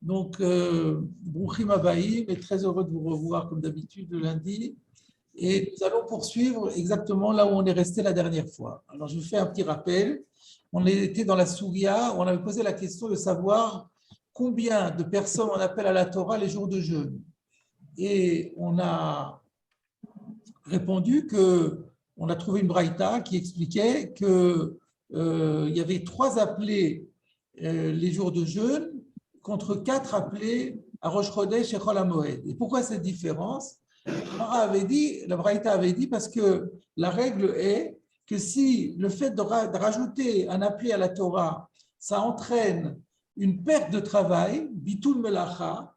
Donc, Brouchim Abaïm, et très heureux de vous revoir comme d'habitude le lundi. Et nous allons poursuivre exactement là où on est resté la dernière fois. Alors, je vous fais un petit rappel. On était dans la Souria, où on avait posé la question de savoir combien de personnes on appelle à la Torah les jours de jeûne. Et on a répondu que on a trouvé une braïta qui expliquait que il y avait 3 appelés les jours de jeûne contre 4 appelés à Rosh Chodesh et Chol HaMoed. Et pourquoi cette différence? La braïta avait dit parce que la règle est que si le fait de rajouter un appelé à la Torah, ça entraîne une perte de travail, bitul melacha,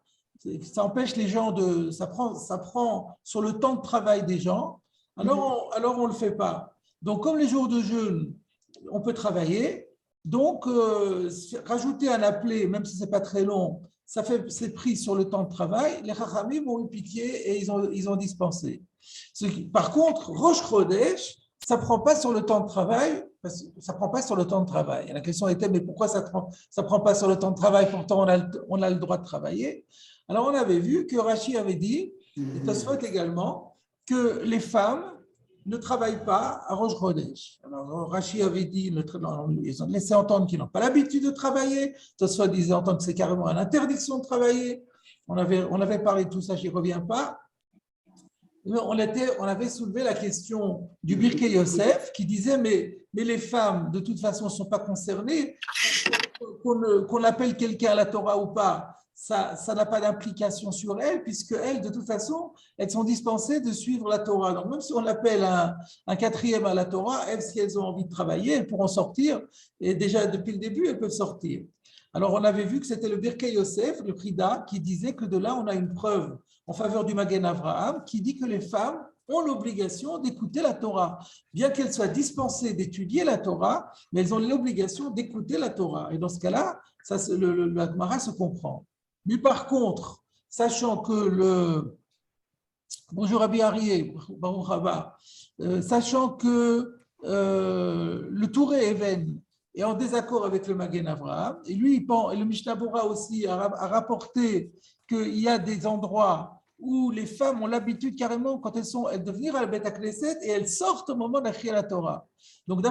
ça empêche les gens de, ça prend sur le temps de travail des gens, alors on ne le fait pas. Donc, comme les jours de jeûne, on peut travailler, donc rajouter un appelé, même si ce n'est pas très long, c'est pris sur le temps de travail. Les Chachamim ont eu pitié et ils ont dispensé. Par contre, Rosh Chodesh, ça ne prend pas sur le temps de travail, parce que ça prend pas sur le temps de travail. Et la question était, mais pourquoi ça ne prend pas sur le temps de travail, pourtant on a le droit de travailler? Alors, on avait vu que Rashi avait dit, et Tosfot également, que les femmes ne travaillent pas à Rosh Chodesh. Alors, Rashi avait dit, ils ont laissé entendre qu'ils n'ont pas l'habitude de travailler. Tosfot disait entendre que c'est carrément une interdiction de travailler. On avait parlé de tout ça, je n'y reviens pas. On avait soulevé la question du Birkei Yosef qui disait mais les femmes de toute façon ne sont pas concernées, qu'on appelle quelqu'un à la Torah ou pas, ça n'a pas d'implication sur elles, puisque elles, de toute façon, elles sont dispensées de suivre la Torah. Donc, même si on appelle un 4e à la Torah, elles, si elles ont envie de travailler, elles pourront sortir. Et déjà, depuis le début, elles peuvent sortir. Alors, on avait vu que c'était le Birkei Yosef, le Prida, qui disait que de là, on a une preuve en faveur du Magen Avraham, qui dit que les femmes ont l'obligation d'écouter la Torah. Bien qu'elles soient dispensées d'étudier la Torah, mais elles ont l'obligation d'écouter la Torah. Et dans ce cas-là, la Gemara se comprend. Mais par contre, sachant que bonjour Rabbi Arié, Baruch Haba, sachant que le Touré Even est en désaccord avec le Magen Avraham, et lui, et le Mishnah Bora aussi a rapporté qu'il y a des endroits où les femmes ont l'habitude carrément, quand elles de venir à la Beth Knesset et elles sortent au moment d'Achir la Torah. Donc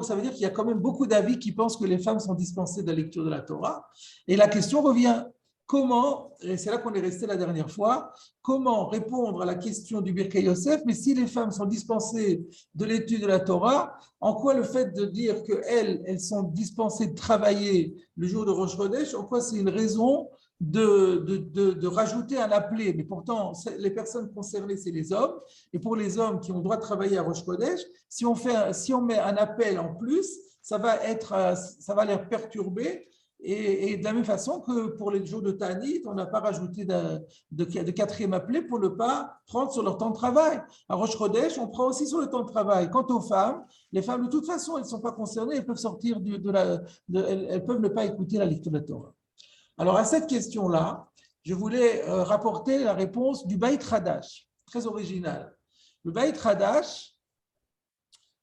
ça veut dire qu'il y a quand même beaucoup d'avis qui pensent que les femmes sont dispensées de la lecture de la Torah. Et la question revient, comment, et c'est là qu'on est resté la dernière fois, comment répondre à la question du Birkei Yosef, mais si les femmes sont dispensées de l'étude de la Torah, en quoi le fait de dire qu'elles sont dispensées de travailler le jour de Rosh Chodesh, en quoi c'est une raison de rajouter un appelé, mais pourtant les personnes concernées c'est les hommes, et pour les hommes qui ont le droit de travailler à Rosh Chodesh, si on met un appel en plus, ça va les perturber, et de la même façon que pour les jours de Tanit, on n'a pas rajouté de 4e appelé pour ne pas prendre sur leur temps de travail. À Rosh Chodesh, on prend aussi sur le temps de travail. Quant aux femmes, les femmes de toute façon, elles ne sont pas concernées, elles peuvent sortir elles peuvent ne pas écouter la lecture de la Torah. Alors, à cette question-là, je voulais rapporter la réponse du Beit Hadash, très original. Le Beit Hadash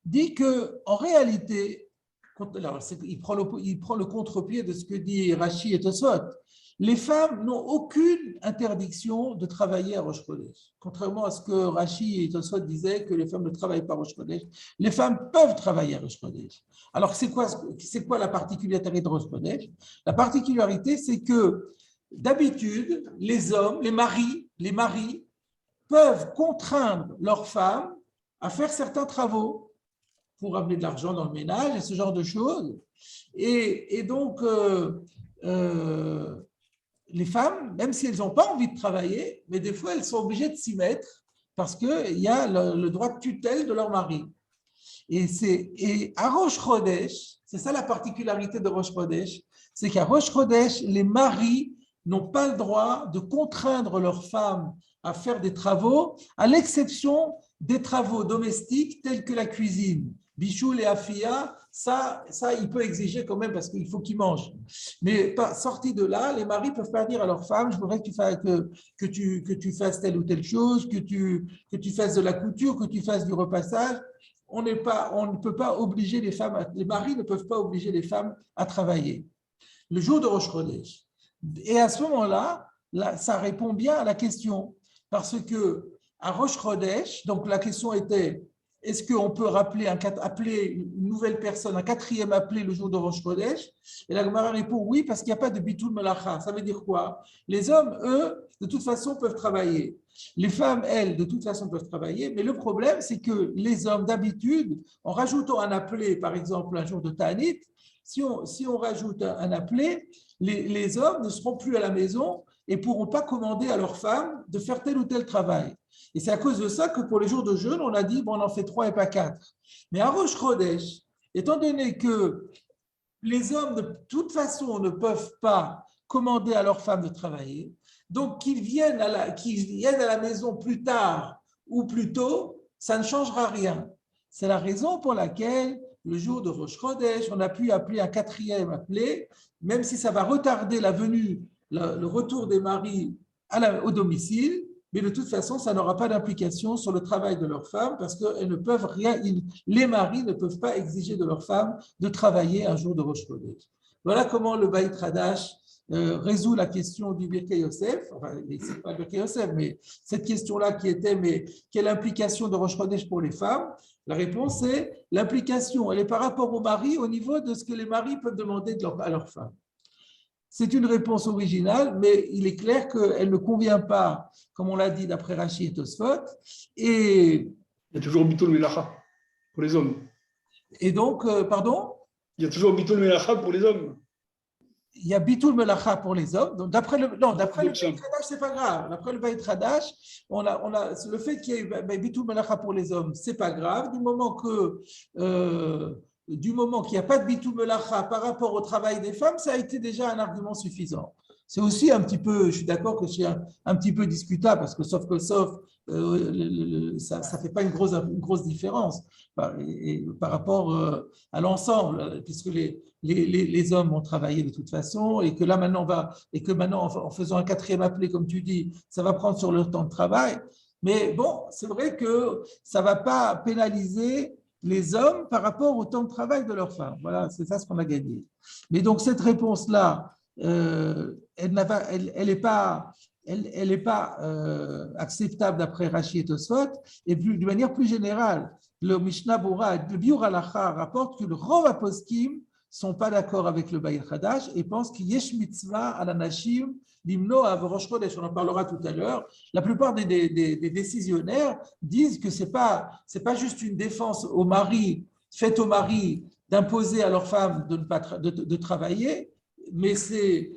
dit qu'en réalité, alors il prend le contre-pied de ce que dit Rashi et Tosfot, les femmes n'ont aucune interdiction de travailler à Rosh Chodesh. Contrairement à ce que Rashi et Tosfot disaient que les femmes ne travaillent pas à Rosh Chodesh, les femmes peuvent travailler à Rosh Chodesh. Alors, c'est quoi la particularité de Rosh Chodesh? La particularité, c'est que d'habitude, les hommes, les maris peuvent contraindre leurs femmes à faire certains travaux pour amener de l'argent dans le ménage et ce genre de choses. Et donc, les femmes, même si elles n'ont pas envie de travailler, mais des fois, elles sont obligées de s'y mettre parce qu'il y a le droit de tutelle de leur mari. Et à Rosh Chodesh, c'est ça la particularité de Rosh Chodesh, c'est qu'à Rosh Chodesh, les maris n'ont pas le droit de contraindre leurs femmes à faire des travaux, à l'exception des travaux domestiques tels que la cuisine. Bichoul et Afia, ça, il peut exiger quand même parce qu'il faut qu'ils mangent. Mais sorti de là, les maris ne peuvent pas dire à leurs femmes, je voudrais que tu fasses telle ou telle chose, que tu fasses de la couture, que tu fasses du repassage. On ne peut pas obliger les maris ne peuvent pas obliger les femmes à travailler. Le jour de Rosh Chodesh, Et à ce moment-là, ça répond bien à la question. Parce que à Rosh Chodesh, donc la question était, est-ce qu'on peut appeler une nouvelle personne, un quatrième appelé le jour de Rosh Chodesh? Et la Gemara répond oui, parce qu'il n'y a pas de bitul melacha. Ça veut dire quoi? Les hommes, eux, de toute façon, peuvent travailler. Les femmes, elles, de toute façon, peuvent travailler. Mais le problème, c'est que les hommes, d'habitude, en rajoutant un appelé, par exemple, un jour de Ta'anit, si on rajoute un appelé, les hommes ne seront plus à la maison et ne pourront pas commander à leurs femmes de faire tel ou tel travail. Et c'est à cause de ça que pour les jours de jeûne, on a dit, bon, on en fait 3 et pas 4. Mais à Rosh Chodesh, étant donné que les hommes de toute façon ne peuvent pas commander à leurs femmes de travailler, donc qu'ils viennent à la maison plus tard ou plus tôt, ça ne changera rien. C'est la raison pour laquelle le jour de Rosh Chodesh, on a pu appeler un quatrième appelé, même si ça va retarder la venue, le retour des maris au domicile, mais de toute façon, ça n'aura pas d'implication sur le travail de leurs femmes parce que les maris ne peuvent pas exiger de leurs femmes de travailler un jour de Rosh Chodesh. Voilà comment le Beit Hadash résout la question du Birkei Yosef, enfin, c'est pas le Birkei Yosef, mais cette question-là qui était, mais quelle implication de Rosh Chodesh pour les femmes? La réponse est, l'implication, elle est par rapport aux maris au niveau de ce que les maris peuvent demander à leurs femmes. C'est une réponse originale, mais il est clair qu'elle ne convient pas, comme on l'a dit d'après Rashi et Tosfot. Et il y a toujours Bitul Melacha pour les hommes. Et donc, pardon? Il y a toujours Bitul Melacha pour les hommes. Il y a Bitul Melacha pour les hommes. Donc, d'après le Beit Hadash, c'est pas grave. D'après le Beit Hadash, le fait qu'il y ait Bitul Melacha pour les hommes, c'est pas grave. Du moment qu'il n'y a pas de bitul melacha par rapport au travail des femmes, ça a été déjà un argument suffisant. C'est aussi un petit peu, je suis d'accord que c'est un petit peu discutable, parce que ça ne fait pas une grosse différence par rapport à l'ensemble, puisque les hommes vont travailler de toute façon, et que là maintenant, en faisant un quatrième appelé, comme tu dis, ça va prendre sur leur temps de travail. Mais bon, c'est vrai que ça ne va pas pénaliser les hommes par rapport au temps de travail de leurs femmes. Voilà, c'est ça ce qu'on a gagné. Mais donc, cette réponse-là, elle n'est pas acceptable d'après Rashi et Tosfot, et de manière plus générale, le Mishnah Bora, le Biur Halacha rapporte que le Rov HaPoskim ne sont pas d'accord avec le Beit Hadash et pensent qu'il y a mitzvah à la Nashim l'hymno à Rosh Chodesh, on en parlera tout à l'heure. La plupart des décisionnaires disent que c'est pas juste une défense faite aux maris d'imposer à leurs femmes de travailler, mais c'est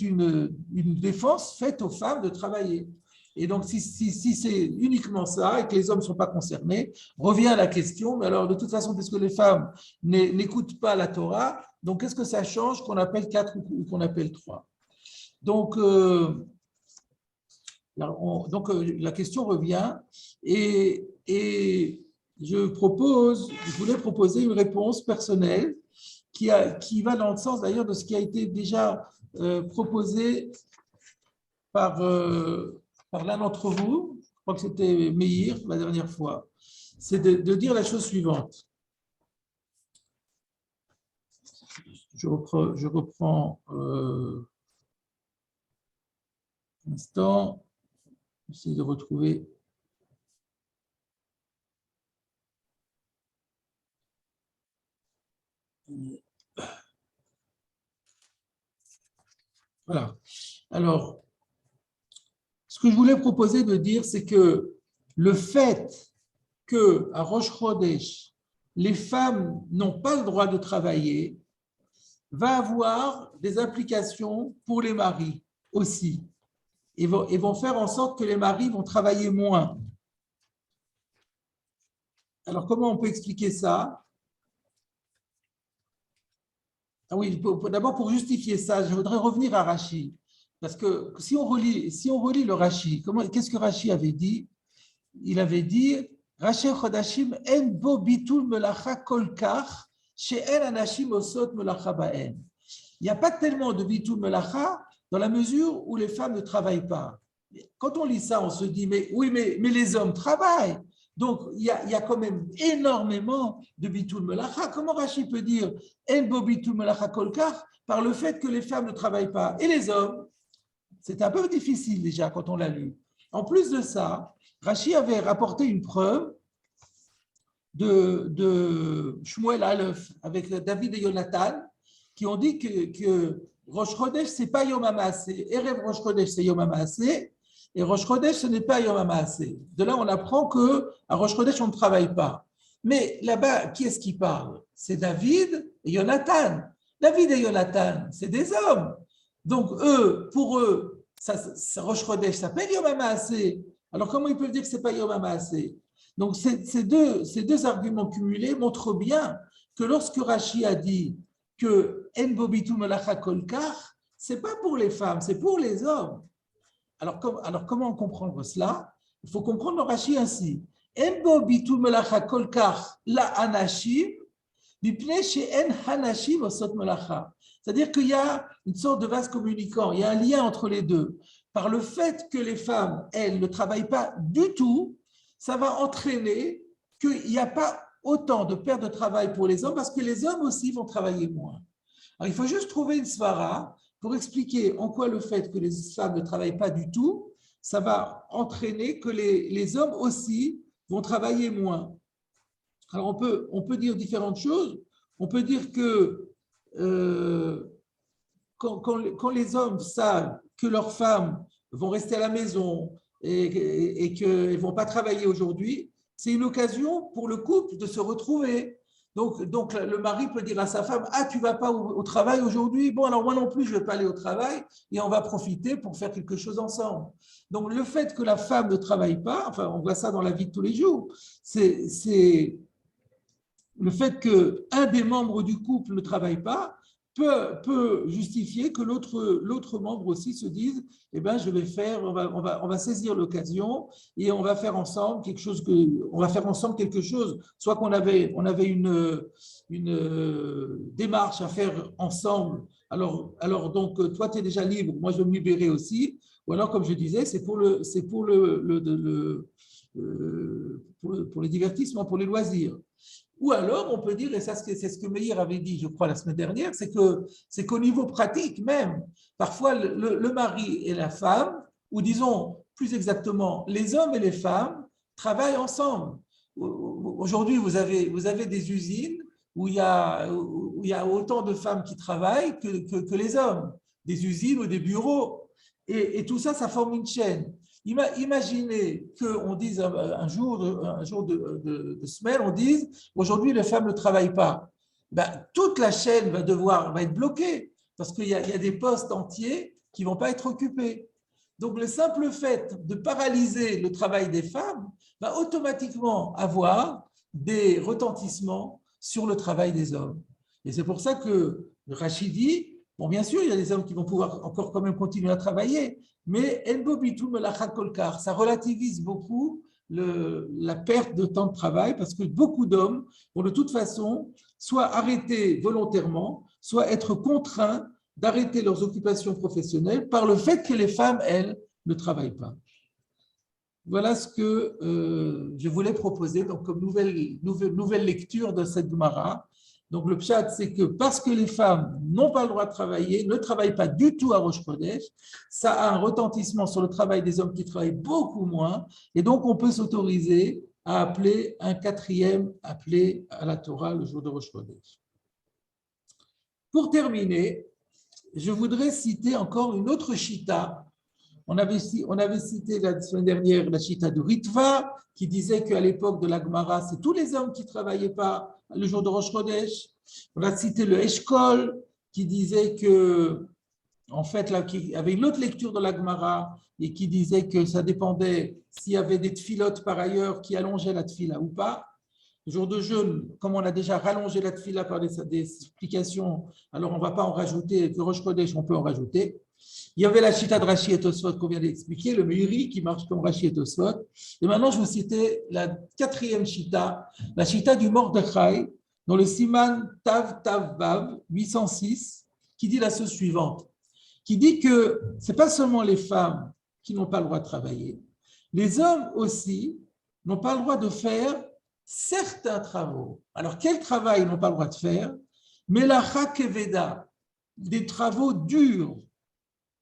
une défense faite aux femmes de travailler. Et donc, si c'est uniquement ça et que les hommes ne sont pas concernés, revient à la question, mais alors de toute façon, puisque les femmes n'écoutent pas la Torah, donc qu'est-ce que ça change qu'on appelle 4 ou qu'on appelle 3? Donc, la question revient et je voulais proposer une réponse personnelle qui va dans le sens d'ailleurs de ce qui a été déjà proposé par l'un d'entre vous, je crois que c'était Meir la dernière fois, c'est de dire la chose suivante. Je reprends un instant, j'essaie de retrouver. Voilà. Alors, ce que je voulais proposer de dire, c'est que le fait qu'à Rosh Chodesh, les femmes n'ont pas le droit de travailler, va avoir des implications pour les maris aussi. Et vont faire en sorte que les maris vont travailler moins. Alors, comment on peut expliquer ça? Ah oui, d'abord, pour justifier ça, je voudrais revenir à Rashi. Parce que si on relit le Rashi, qu'est-ce que Rashi avait dit? Il avait dit Rashi Chodashim en bo bitul melacha kolkach she'en anashim osot melacha ba'en. Il n'y a pas tellement de bitul melacha dans la mesure où les femmes ne travaillent pas. Quand on lit ça, on se dit mais les hommes travaillent. Donc, il y a quand même énormément de bitul melacha. Comment Rashi peut dire en bo bitul melacha kolkar par le fait que les femmes ne travaillent pas et les hommes? C'est un peu difficile déjà quand on l'a lu. En plus de ça, Rashi avait rapporté une preuve de Shmuel Aleph avec David et Jonathan qui ont dit que Rosh Chodesh, ce n'est pas Yom HaMaaseh. Erev Rosh Chodesh, c'est Yom HaMaaseh. Et Rosh Chodesh, ce n'est pas Yom HaMaaseh. De là, on apprend qu'à Rosh Chodesh, on ne travaille pas. Mais là-bas, qui est-ce qui parle? C'est David et Jonathan. David et Jonathan, c'est des hommes. Donc, pour eux, Rosh Chodesh s'appelle Yom HaMaaseh. Alors, comment ils peuvent dire que ce n'est pas Yom HaMaaseh? Donc, ces deux arguments cumulés montrent bien que lorsque Rashi a dit que En bo bitul melacha kolkar, ce n'est pas pour les femmes, c'est pour les hommes. Alors, comment comprendre cela? Il faut comprendre le Rashi ainsi. En bo bitul melacha kolkar la anashim, mipnei she'en hanashim osot melacha. C'est-à-dire qu'il y a une sorte de vase communicant, il y a un lien entre les deux. Par le fait que les femmes, elles, ne travaillent pas du tout, ça va entraîner qu'il n'y a pas autant de perte de travail pour les hommes parce que les hommes aussi vont travailler moins. Alors, il faut juste trouver une svara pour expliquer en quoi le fait que les femmes ne travaillent pas du tout, ça va entraîner que les hommes aussi vont travailler moins. Alors, on peut dire différentes choses. On peut dire que quand les hommes savent que leurs femmes vont rester à la maison et qu'elles ne vont pas travailler aujourd'hui, c'est une occasion pour le couple de se retrouver. Donc le mari peut dire à sa femme, ah, tu ne vas pas au travail aujourd'hui? Bon, alors moi non plus, je ne vais pas aller au travail et on va profiter pour faire quelque chose ensemble. Donc le fait que la femme ne travaille pas, enfin on voit ça dans la vie de tous les jours, c'est le fait qu'un des membres du couple ne travaille pas peut justifier que l'autre membre aussi se dise, eh ben, je vais faire, on va saisir l'occasion et on va faire ensemble quelque chose soit qu'on avait une démarche à faire ensemble. Alors donc, toi, tu es déjà libre, moi, je vais me libérer aussi. Ou alors, comme je disais, c'est pour les divertissements, pour les loisirs. Ou alors, on peut dire, et ça c'est ce que Meir avait dit, je crois, la semaine dernière, c'est qu'au niveau pratique même, parfois le mari et la femme, ou disons plus exactement, les hommes et les femmes travaillent ensemble. Aujourd'hui, vous avez des usines où il y a autant de femmes qui travaillent que les hommes, des usines ou des bureaux. Et tout ça, ça forme une chaîne. Imaginez qu'on dise un jour de semaine, on dise aujourd'hui les femmes ne travaillent pas. Ben, toute la chaîne va être bloquée parce qu'il y a des postes entiers qui ne vont pas être occupés. Donc le simple fait de paralyser le travail des femmes va automatiquement avoir des retentissements sur le travail des hommes. Et c'est pour ça que Rachid dit, bon, bien sûr, il y a des hommes qui vont pouvoir encore quand même continuer à travailler, mais ça relativise beaucoup la perte de temps de travail parce que beaucoup d'hommes vont de toute façon soit arrêter volontairement, soit être contraints d'arrêter leurs occupations professionnelles par le fait que les femmes, elles, ne travaillent pas. Voilà ce que je voulais proposer donc, comme nouvelle lecture de cette Gemara. Donc le pshat, c'est que parce que les femmes n'ont pas le droit de travailler, ne travaillent pas du tout à Rosh Chodesh, ça a un retentissement sur le travail des hommes qui travaillent beaucoup moins, et donc on peut s'autoriser à appeler un quatrième appelé à la Torah le jour de Rosh Chodesh. Pour terminer, je voudrais citer encore une autre chita. On avait cité la semaine dernière la chita de Ritva, qui disait qu'à l'époque de la Gemara, c'est tous les hommes qui ne travaillaient pas le jour de Rosh Chodesh. On a cité le Eshkol, qui disait que, en fait, là, qui avait une autre lecture de la Gemara et qui disait que ça dépendait s'il y avait des tfilotes par ailleurs qui allongeaient la tfila ou pas. Le jour de jeûne, comme on a déjà rallongé la tfila par des explications, alors on ne va pas en rajouter, le Rosh Chodesh, on peut en rajouter. Il y avait la chita de Rashi et Tosfot qu'on vient d'expliquer, le Meiri qui marche comme Rashi et Tosfot. Et maintenant, je vous citais la quatrième chita, la chita du Mordechai, dans le Siman Tav Tav Vav 806, qui dit la chose suivante, qui dit que ce n'est pas seulement les femmes qui n'ont pas le droit de travailler, les hommes aussi n'ont pas le droit de faire certains travaux. Alors, quel travail ils n'ont pas le droit de faire? Melacha keveda, des travaux durs,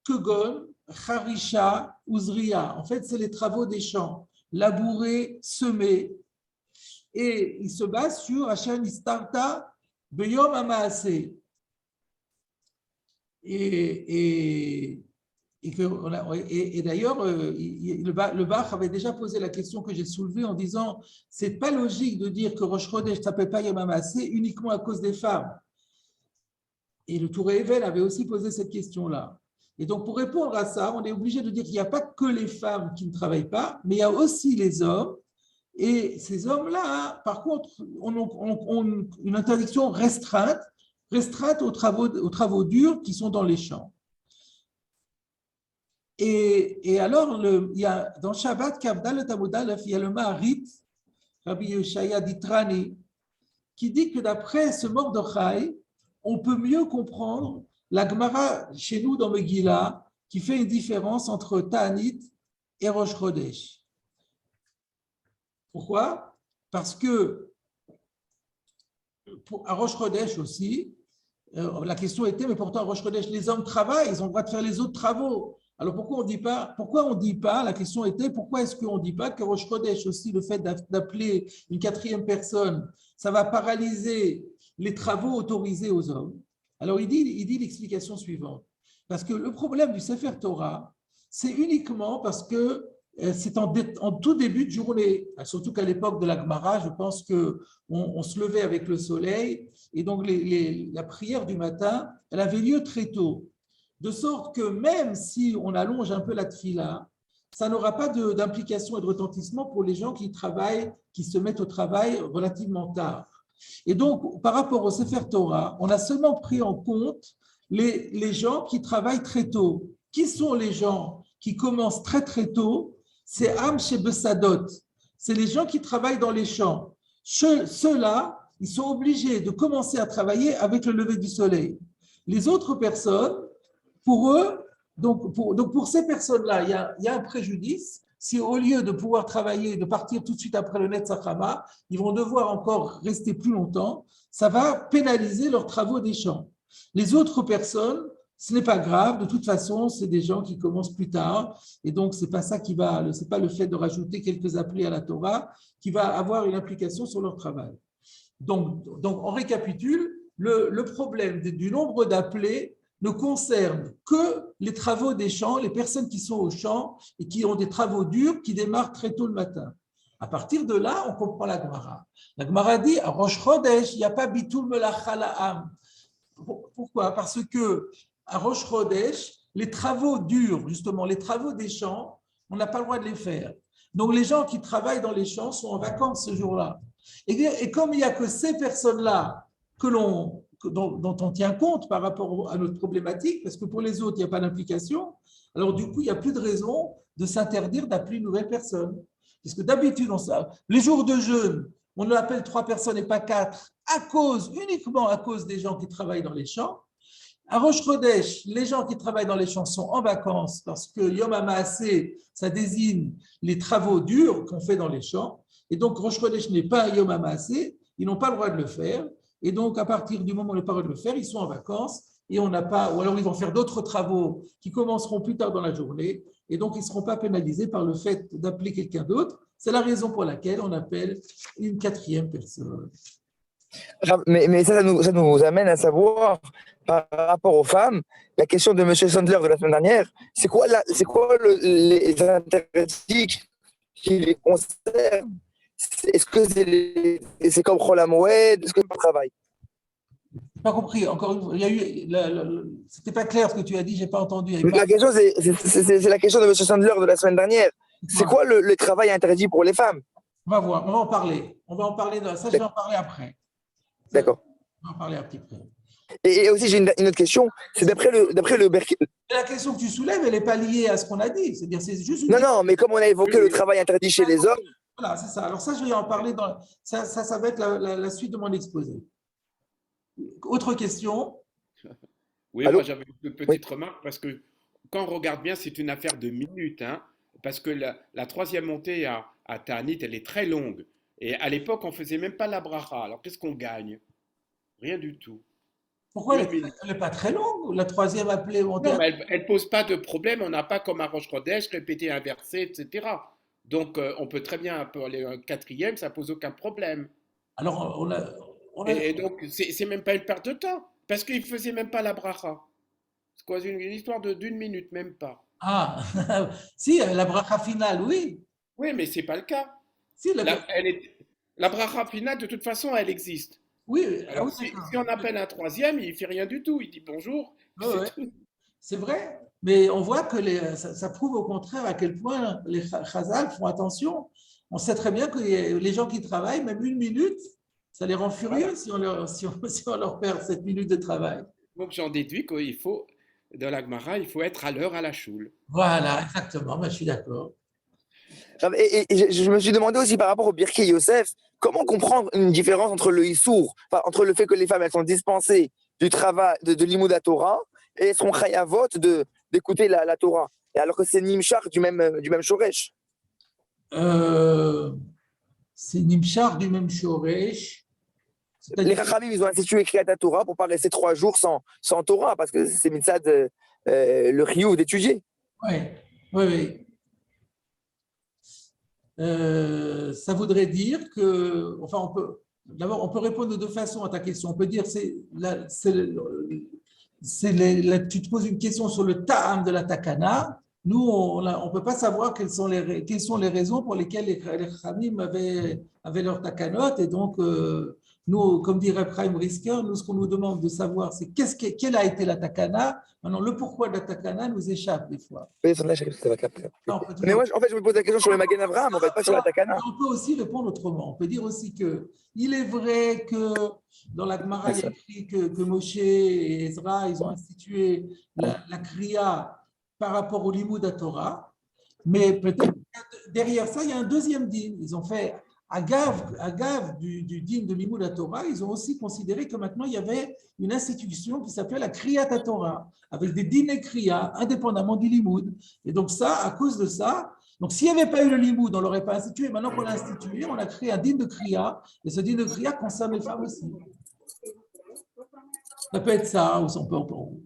Kegon, Harisha, Uzria. En fait, c'est les travaux des champs, labourer, semer. Et il se base sur Asher Nistarta Beyom Amaase. Et d'ailleurs, le Bach avait déjà posé la question que j'ai soulevée en disant c'est pas logique de dire que Rosh Chodesh ne s'appelle pas Yom Amaase uniquement à cause des femmes. Et le Touré Even avait aussi posé cette question-là. Et donc, pour répondre à ça, on est obligé de dire qu'il n'y a pas que les femmes qui ne travaillent pas, mais il y a aussi les hommes. Et ces hommes-là, par contre, ont une interdiction restreinte aux travaux durs qui sont dans les champs. Et alors, il y a, dans Shabbat, Kavdal Tamudalef, il y a le Maharit, Rabbi Yoshaya Ditrani, qui dit que d'après ce Mordechai, on peut mieux comprendre la Gemara chez nous dans Megillah, qui fait une différence entre Ta'anit et Rosh Chodesh. Pourquoi? Parce que à Rosh Chodesh aussi, la question était, mais pourtant à Rosh Chodesh, les hommes travaillent, ils ont le droit de faire les autres travaux. Alors pourquoi on ne dit pas, la question était, pourquoi est-ce qu'on ne dit pas que Rosh Chodesh aussi, le fait d'appeler une quatrième personne, ça va paralyser les travaux autorisés aux hommes? Alors il dit l'explication suivante. Parce que le problème du Sefer Torah, c'est uniquement parce que c'est en tout début de journée, surtout qu'à l'époque de la Gemara, je pense qu'on se levait avec le soleil, et donc la prière du matin, elle avait lieu très tôt. De sorte que même si on allonge un peu la tfila, ça n'aura pas d'implication et de retentissement pour les gens qui travaillent, qui se mettent au travail relativement tard. Et donc, par rapport au Sefer Torah, on a seulement pris en compte les gens qui travaillent très tôt. Qui sont les gens qui commencent très très tôt? C'est Am Shebesadot. C'est les gens qui travaillent dans les champs. Ceux-là, ils sont obligés de commencer à travailler avec le lever du soleil. Les autres personnes, pour eux, donc pour ces personnes-là, il y a un préjudice. Si au lieu de pouvoir travailler, de partir tout de suite après le Netzach Hama, ils vont devoir encore rester plus longtemps, ça va pénaliser leurs travaux des champs. Les autres personnes, ce n'est pas grave, de toute façon, c'est des gens qui commencent plus tard, et donc c'est pas le fait de rajouter quelques appelés à la Torah qui va avoir une implication sur leur travail. Donc on récapitule, le problème du nombre d'appelés ne concerne que les travaux des champs, les personnes qui sont au champ et qui ont des travaux durs qui démarrent très tôt le matin. À partir de là, on comprend la Gemara. La Gemara dit à Rosh Chodesh, il n'y a pas bitul melacha la'am. Pourquoi? Parce que à Rosh Chodesh, les travaux durs, justement, les travaux des champs, on n'a pas le droit de les faire. Donc les gens qui travaillent dans les champs sont en vacances ce jour-là. Et comme il n'y a que ces personnes-là dont on tient compte par rapport à notre problématique, parce que pour les autres, il n'y a pas d'implication, alors du coup, il n'y a plus de raison de s'interdire d'appeler une nouvelle personne. Parce que d'habitude, les jours de jeûne, on appelle 3 personnes et pas 4, uniquement à cause des gens qui travaillent dans les champs. À Rosh Chodesh, les gens qui travaillent dans les champs sont en vacances parce que Yom HaMaaseh, ça désigne les travaux durs qu'on fait dans les champs. Et donc, Rosh Chodesh n'est pas Yom HaMaaseh, ils n'ont pas le droit de le faire. Et donc, à partir du moment où on n'a pas le droit de le faire, ils sont en vacances et on n'a pas, ou alors ils vont faire d'autres travaux qui commenceront plus tard dans la journée. Et donc, ils ne seront pas pénalisés par le fait d'appeler quelqu'un d'autre. C'est la raison pour laquelle on appelle une quatrième personne. Mais ça nous amène à savoir, par rapport aux femmes, la question de M. Sandler de la semaine dernière, c'est quoi les interdits qui les concernent? Est-ce que c'est comme Chol Moed? Est-ce que c'est pas travail? Pas compris. Encore une fois, il y a eu. C'était pas clair ce que tu as dit, j'ai pas entendu. La question, c'est la question de M. Sandler de la semaine dernière. C'est quoi le travail interdit pour les femmes? On va voir, on va en parler. Ça, je vais en parler après. D'accord. On va en parler un petit peu. Et aussi, j'ai une autre question. C'est d'après le Berkeley. La question que tu soulèves, elle n'est pas liée à ce qu'on a dit. C'est-à-dire, c'est juste. Non, mais comme on a évoqué le travail interdit chez les hommes. Voilà, c'est ça. Alors ça, je vais en parler. Ça va être la suite de mon exposé. Autre question? Oui, moi j'avais une petite remarque parce que quand on regarde bien, c'est une affaire de minutes. Hein. parce que la troisième montée à Ta'anit, elle est très longue. Et à l'époque, on ne faisait même pas la bracha. Alors qu'est-ce qu'on gagne? Rien du tout. Pourquoi Une minute. elle n'est pas très longue? La troisième appelée Non, montagne. mais elle ne pose pas de problème. On n'a pas comme à Rosh Chodesh répéter un verset, etc. Donc, on peut très bien aller un quatrième, ça pose aucun problème. Alors, on a- Et donc, c'est même pas une perte de temps, parce qu'il faisait même pas la bracha. C'est quoi une histoire d'une minute, même pas. ah, si, la bracha finale, oui. Oui, mais c'est pas le cas. Si, La bracha finale, de toute façon, elle existe. oui, ah Alors, oui, si d'accord. on appelle un troisième, il fait rien du tout. Il dit bonjour, Ouais, puis c'est ouais. tout. C'est vrai, mais on voit que ça prouve au contraire à quel point les Chazal font attention. On sait très bien que les gens qui travaillent, même une minute, ça les rend Voilà. furieux si on leur perd cette minute de travail. Donc, j'en déduis qu'il faut, dans la Gemara, il faut être à l'heure à la choule. Voilà, exactement, ben, je suis d'accord. Et je me suis demandé aussi par rapport au Birkei Yosef, comment comprendre une différence entre le Issour, enfin, entre le fait que les femmes elles sont dispensées du travail de l'Imoud Torah et elles sont chayavot d'écouter la Torah, et alors que c'est Nimshar du même Shoresh. C'est Nimshar du même Shoresh. Les Chachamim, ils ont institué Kriyat Torah pour pas rester 3 jours sans Torah, parce que c'est mitzad le chiyuv d'étudier. Oui, oui, oui. Ça voudrait dire que, enfin, d'abord, on peut répondre de deux façons à ta question. On peut dire, tu te poses une question sur le ta'am de la takana. Nous, on ne peut pas savoir quelles sont les raisons pour lesquelles les Khamim avaient leur takanot. Et donc, nous, comme dirait Prime Risker, nous, ce qu'on nous demande de savoir, c'est quelle a été la takana. Maintenant, le pourquoi de la takana nous échappe des fois. Mais moi, en fait, je me pose la question sur le Magen Avraham, en fait, pas sur la Takana. On peut aussi répondre autrement. On peut dire aussi que il est vrai que dans la Gemara, il y a écrit que Moshe et Ezra, ils ont institué la Kriya par rapport au Limoud à Torah, mais peut-être derrière ça, il y a un deuxième din. Ils ont fait Agav du din de Limoud à Torah, ils ont aussi considéré que maintenant il y avait une institution qui s'appelait la Kriyat Torah, avec des din et Kriya indépendamment du Limoud. Et donc ça, à cause de ça, donc s'il n'y avait pas eu le Limoud, on ne l'aurait pas institué. Maintenant qu'on l'a institué, on a créé un din de Kriya, et ce din de Kriya concerne les femmes aussi. Ça peut être ça, ou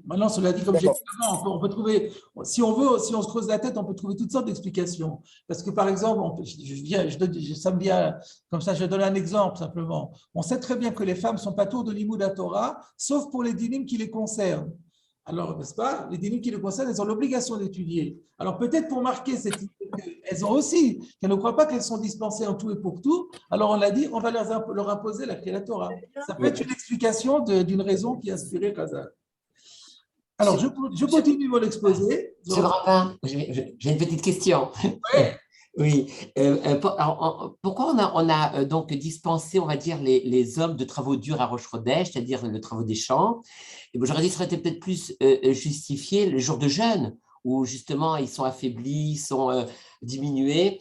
maintenant, cela dit, comme j'ai dit avant, on peut trouver, si on veut, si on se creuse la tête, on peut trouver toutes sortes d'explications. Parce que, par exemple, ça me vient, comme ça, je donne un exemple simplement. On sait très bien que les femmes sont pas tours de l'imoud à Torah, sauf pour les dynimes qui les concernent. Alors, n'est-ce pas, les dynimes qui les concernent, elles ont l'obligation d'étudier. Alors, peut-être pour marquer cette idée qu'elles ont aussi, qu'elles ne croient pas qu'elles sont dispensées en tout et pour tout, alors on l'a dit, on va leur imposer la Torah. Ça peut être une explication d'une raison qui a inspiré Khazal. Alors, je continue mon exposé. Monsieur le rabbin, j'ai une petite question. Ouais. Oui. Pourquoi on a donc dispensé, on va dire, les hommes de travaux durs à Roche-Rodèche, c'est-à-dire le travaux des champs? Et j'aurais dit que ça aurait été peut-être plus justifié le jour de jeûne, où justement ils sont affaiblis, ils sont diminués.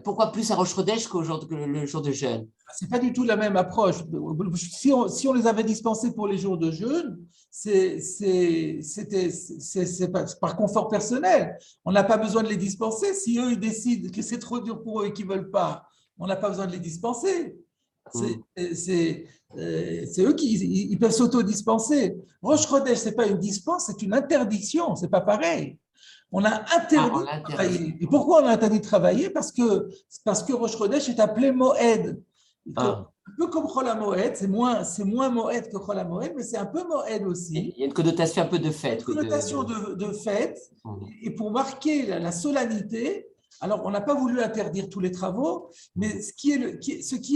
Pourquoi plus à Roche-Rodèche que le jour de jeûne? Ce n'est pas du tout la même approche. Si on les avait dispensés pour les jours de jeûne, c'est par confort personnel. On n'a pas besoin de les dispenser. Si eux, ils décident que c'est trop dur pour eux et qu'ils ne veulent pas, on n'a pas besoin de les dispenser. C'est eux qui ils peuvent s'auto-dispenser. Rosh Chodesh, ce n'est pas une dispense, c'est une interdiction. Ce n'est pas pareil. On a interdit de travailler. Et pourquoi on a interdit de travailler? Parce que Rosh Chodesh est appelé Moed. Un peu comme Chol HaMoed, c'est moins Moed que Chol HaMoed, mais c'est un peu Moed aussi. Il y a une connotation un peu de fête. Une connotation de fête. Et pour marquer la solennité, alors on n'a pas voulu interdire tous les travaux, mais ce qui est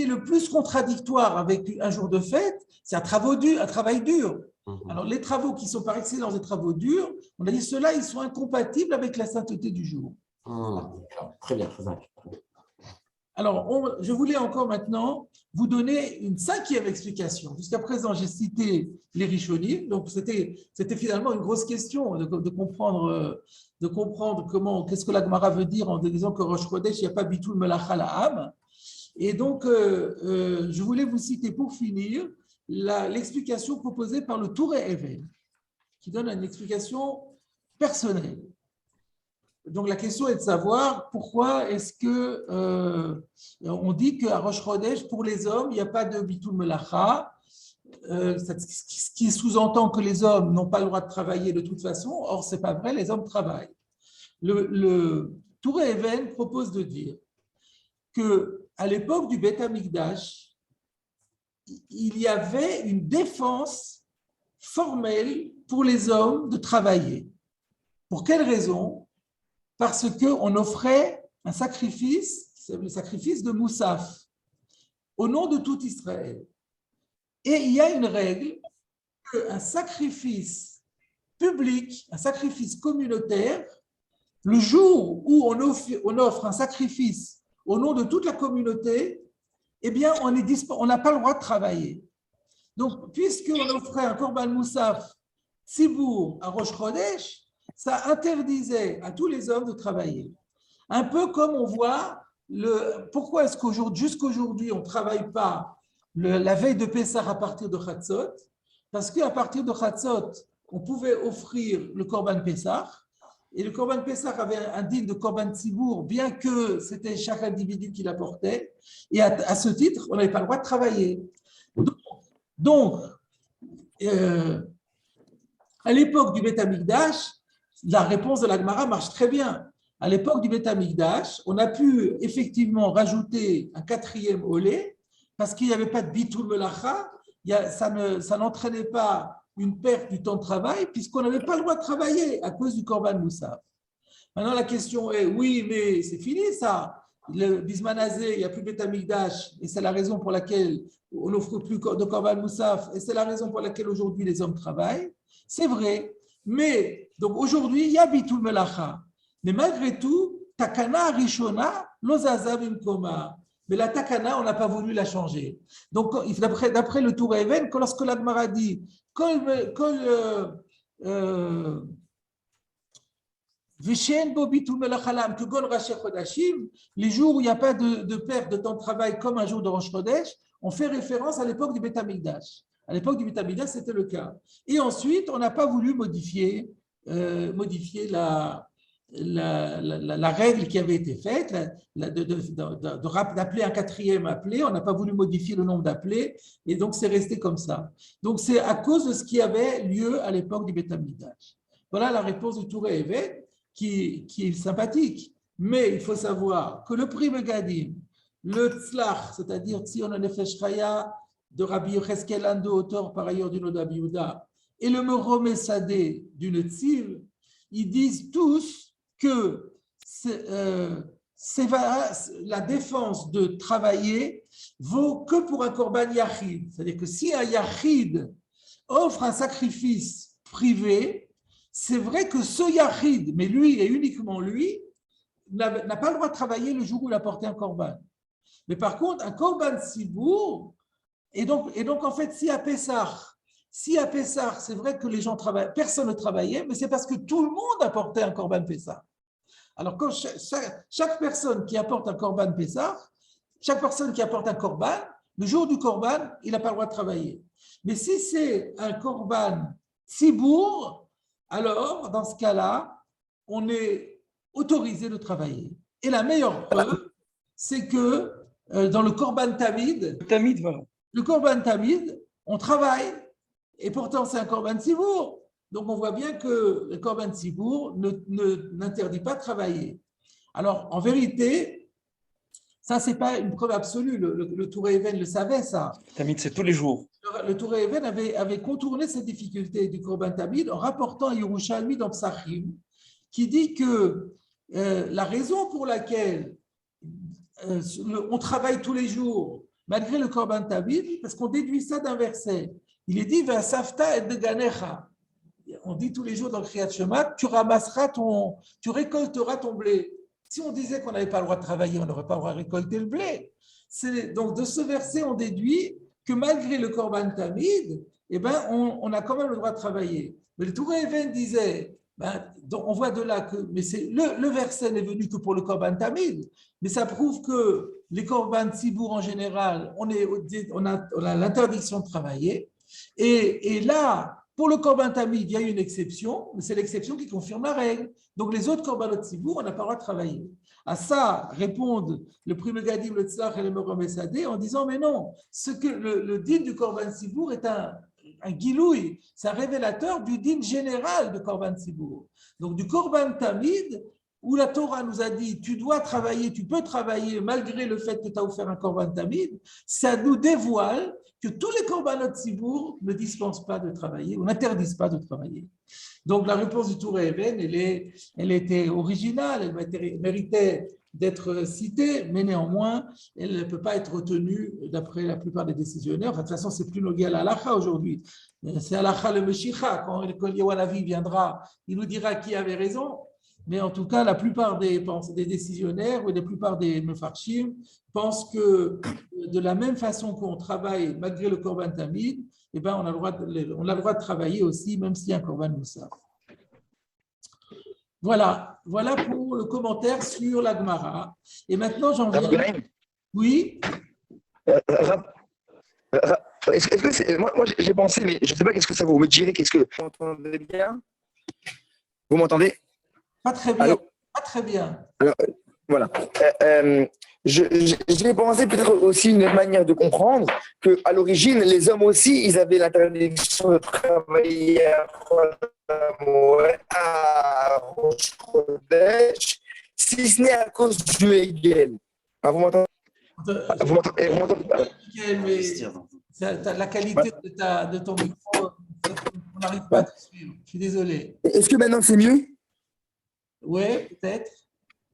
le plus contradictoire avec un jour de fête, c'est un travail dur. Alors les travaux qui sont par excellence des travaux durs, on a dit ceux-là, ils sont incompatibles avec la sainteté du jour. Très bien, très bien. Alors, je voulais encore maintenant vous donner une cinquième explication. Jusqu'à présent, j'ai cité les Rishonim, donc c'était finalement une grosse question de comprendre qu'est-ce que la Gemara veut dire en disant que Rosh Chodesh, il n'y a pas bitul melacha la'am. Et donc, je voulais vous citer pour finir l'explication proposée par le Touré Even, qui donne une explication personnelle. donc la question est de savoir pourquoi est-ce que on dit qu'à Rosh Chodesh, pour les hommes, il n'y a pas de bitul melacha, ce qui sous-entend que les hommes n'ont pas le droit de travailler de toute façon. Or, ce n'est pas vrai, les hommes travaillent. Le Touré Even propose de dire qu'à l'époque du Beth Amikdash, il y avait une défense formelle pour les hommes de travailler. Pour quelle raison? Parce qu'on offrait un sacrifice, c'est le sacrifice de Moussaf, au nom de tout Israël. Et il y a une règle qu'un sacrifice public, un sacrifice communautaire, le jour où on offre un sacrifice au nom de toute la communauté, eh bien, on n'a pas le droit de travailler. Donc, puisqu'on offrait un Korban Moussaf Tzibour à Rosh Chodesh, ça interdisait à tous les hommes de travailler. Un peu comme on voit, pourquoi est-ce jusqu'aujourd'hui on ne travaille pas la veille de Pessah à partir de Chatzot? Parce qu'à partir de Chatzot, on pouvait offrir le Korban Pessah, et le Korban Pessah avait un digne de Korban Tzibour, bien que c'était chaque individu qui l'apportait, et à ce titre, on n'avait pas le droit de travailler. Donc à l'époque du Beth Amikdash, la réponse de la Gemara marche très bien. À l'époque du Beth Amikdash, on a pu effectivement rajouter un 4e olé, parce qu'il n'y avait pas de bitul melacha, ça n'entraînait pas une perte du temps de travail, puisqu'on n'avait pas le droit de travailler à cause du Korban Moussaf. Maintenant, la question est, oui, mais c'est fini ça. Le Bismanazé, il n'y a plus Beth Amikdash, et c'est la raison pour laquelle on n'offre plus de Korban Moussaf, et c'est la raison pour laquelle aujourd'hui les hommes travaillent. C'est vrai, mais donc aujourd'hui, il y a bitul melacha. Mais malgré tout, Takana Rishona, Lozaza Bimkoma. Mais la Takana, on n'a pas voulu la changer. Donc, d'après le Tour Even, lorsque la Gemara dit les jours où il n'y a pas de perte de temps de travail comme un jour de Rosh Chodesh, on fait référence à l'époque du Beth Amikdash. À l'époque du Beth Amikdash, c'était le cas. Et ensuite, on n'a pas voulu modifier la règle qui avait été faite, d'appeler un 4e appelé. On n'a pas voulu modifier le nombre d'appelés, et donc c'est resté comme ça. Donc c'est à cause de ce qui avait lieu à l'époque du Beth Amikdash. Voilà la réponse du Touré Even, qui est sympathique. Mais il faut savoir que le prix Megadim, le Tzlach, c'est-à-dire Tzion Nefesh Chaya de Rabbi Yecheskel Ando, auteur par ailleurs du Noda Biouda, et le Meromé Sadeh du Netziv, ils disent tous que la défense de travailler vaut que pour un Korban Yachid. C'est-à-dire que si un Yachid offre un sacrifice privé, c'est vrai que ce Yachid, mais lui et uniquement lui, n'a pas le droit de travailler le jour où il a porté un Korban. Mais par contre, un Korban Tzibour, et donc en fait, si à Pessah, c'est vrai que les gens travaillent, personne ne travaillait, mais c'est parce que tout le monde apportait un Korban Pessah. Alors, quand chaque personne qui apporte un Korban Pessah, chaque personne qui apporte un Korban, le jour du Korban, il n'a pas le droit de travailler. Mais si c'est un Korban Tzibour, alors, dans ce cas-là, on est autorisé de travailler. Et la meilleure preuve, c'est que dans le Korban Tamid, voilà. le Korban Tamid, on travaille. Et pourtant, c'est un Korban Tzibour. Donc, on voit bien que le Korban Tzibour n'interdit pas de travailler. Alors, en vérité, ça, ce n'est pas une preuve absolue. Le Touré Even le savait, ça. Tamid, c'est tous les jours. Le Touré Even avait contourné cette difficulté du Korban Tamid en rapportant à Yerushalmi dans Psachim, qui dit que la raison pour laquelle on travaille tous les jours, malgré le Korban Tamid, parce qu'on déduit ça d'un verset. Il est dit, Vasafta et de Ganecha. On dit tous les jours dans le Kriyat Shema, tu récolteras ton blé. Si on disait qu'on n'avait pas le droit de travailler, on n'aurait pas le droit de récolter le blé. Donc de ce verset, on déduit que malgré le Korban Tamid, eh ben, on a quand même le droit de travailler. Mais le Touré Even disait, donc on voit de là que le verset n'est venu que pour le Korban Tamid, mais ça prouve que les Korban Tzibour en général, on a l'interdiction de travailler. Et là, Pour le Korban Tamid, il y a une exception, mais c'est l'exception qui confirme la règle. Donc, les autres Korbanot Tzibour, on n'a pas le droit de travailler. À ça répondent le Pri Megadim, le Tzlach et le Merom Esadé en disant mais non, ce que le din du Korban Tzibour est un gilouï, c'est un révélateur du din général de Korban Tzibour. Donc, du Korban Tamid, où la Torah nous a dit tu dois travailler, tu peux travailler malgré le fait que tu as offert un Korban Tamid, ça nous dévoile que tous les Korbanot Tzibour ne dispensent pas de travailler ou n'interdisent pas de travailler. Donc la réponse du Tour Even, elle était originale, elle méritait d'être citée, mais néanmoins, elle ne peut pas être retenue d'après la plupart des décisionnaires. Enfin, de toute façon, c'est plus nogué à l'Alacha aujourd'hui. C'est Alacha le Meshicha. Quand Yehouanavi viendra, il nous dira qui avait raison. Mais en tout cas, la plupart des décisionnaires ou la plupart des mefarshim pensent que de la même façon qu'on travaille malgré le Korban Tamid, eh ben on a le droit de travailler aussi, même s'il y a un Korban Moussaf. Voilà pour le commentaire sur la Gemara. Et maintenant, j'en viens. Oui. Est-ce que moi j'ai pensé, mais je ne sais pas qu'est-ce que ça vous me direz, qu'est-ce que vous m'entendez bien? Vous m'entendez? Pas très bien. Allô? Pas très bien. Alors, voilà. J'ai pensé peut-être aussi une manière de comprendre qu'à l'origine, les hommes aussi, ils avaient l'interdiction de travailler à Rosh Chodesh, si ce n'est à cause du Hegel. Ah, vous m'entendez? Vous m'entendez? La qualité de ton micro, on n'arrive pas à te suivre. Je suis désolé. Est-ce que maintenant c'est mieux? Oui, peut-être.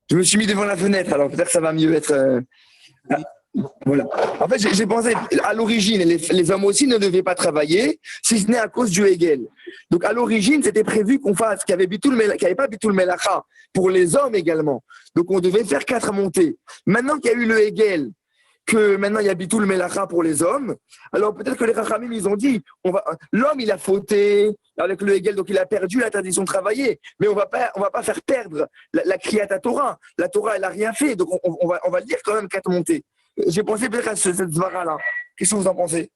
Je me suis mis devant la fenêtre, alors peut-être que ça va mieux être. Voilà. En fait, j'ai pensé, à l'origine, les hommes aussi ne devaient pas travailler, si ce n'est à cause du Hegel. Donc, à l'origine, c'était prévu qu'on fasse, qu'il n'y avait pas Bitoul Melacha pour les hommes également. Donc, on devait faire 4 montées. Maintenant qu'il y a eu le Hegel, que maintenant il y a Bitoul Melacha pour les hommes, alors peut-être que les Chachamim, ils ont dit, l'homme, il a fauté avec le Hegel, donc il a perdu l'interdiction de travailler, mais on va pas faire perdre la Kriyat Torah. La Torah, elle n'a rien fait, donc on va lire quand même 4 montées. J'ai pensé peut-être à cette svara-là. Qu'est-ce que vous en pensez?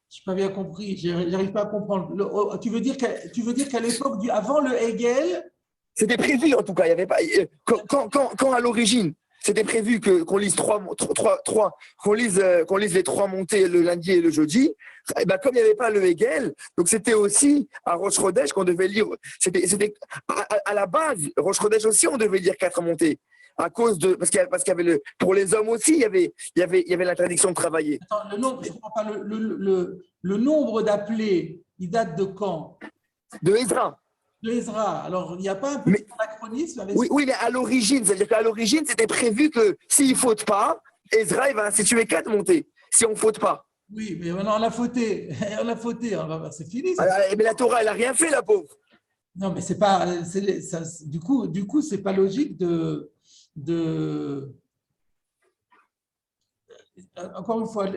Je n'ai pas bien compris, je n'arrive pas à comprendre. Tu veux dire qu'à l'époque, avant le Hegel… C'était prévu en tout cas, il y avait pas… Quand à l'origine, c'était prévu qu'on lise qu'on lise les 3 montées le lundi et le jeudi. Et ben comme il n'y avait pas le Hegel, donc c'était aussi à Rosh Chodesh qu'on devait lire. C'était à la base, Rosh Chodesh aussi, on devait lire 4 montées. À cause de parce qu'il y avait pour les hommes aussi, il y avait l'interdiction de travailler. Attends, je comprends pas, le nombre d'appelés, il date de quand? De Ezra. De Ezra. Alors, il n'y a pas un peu d'anachronisme avec… Oui, mais à l'origine, c'est-à-dire qu'à l'origine, c'était prévu que s'il ne faute pas, Ezra il va instituer 4 montées, si on ne faute pas. Oui, mais maintenant on a fauté. C'est fini. Mais la Torah, elle n'a rien fait, la pauvre. Non, mais c'est pas… Du coup, c'est pas logique encore une fois,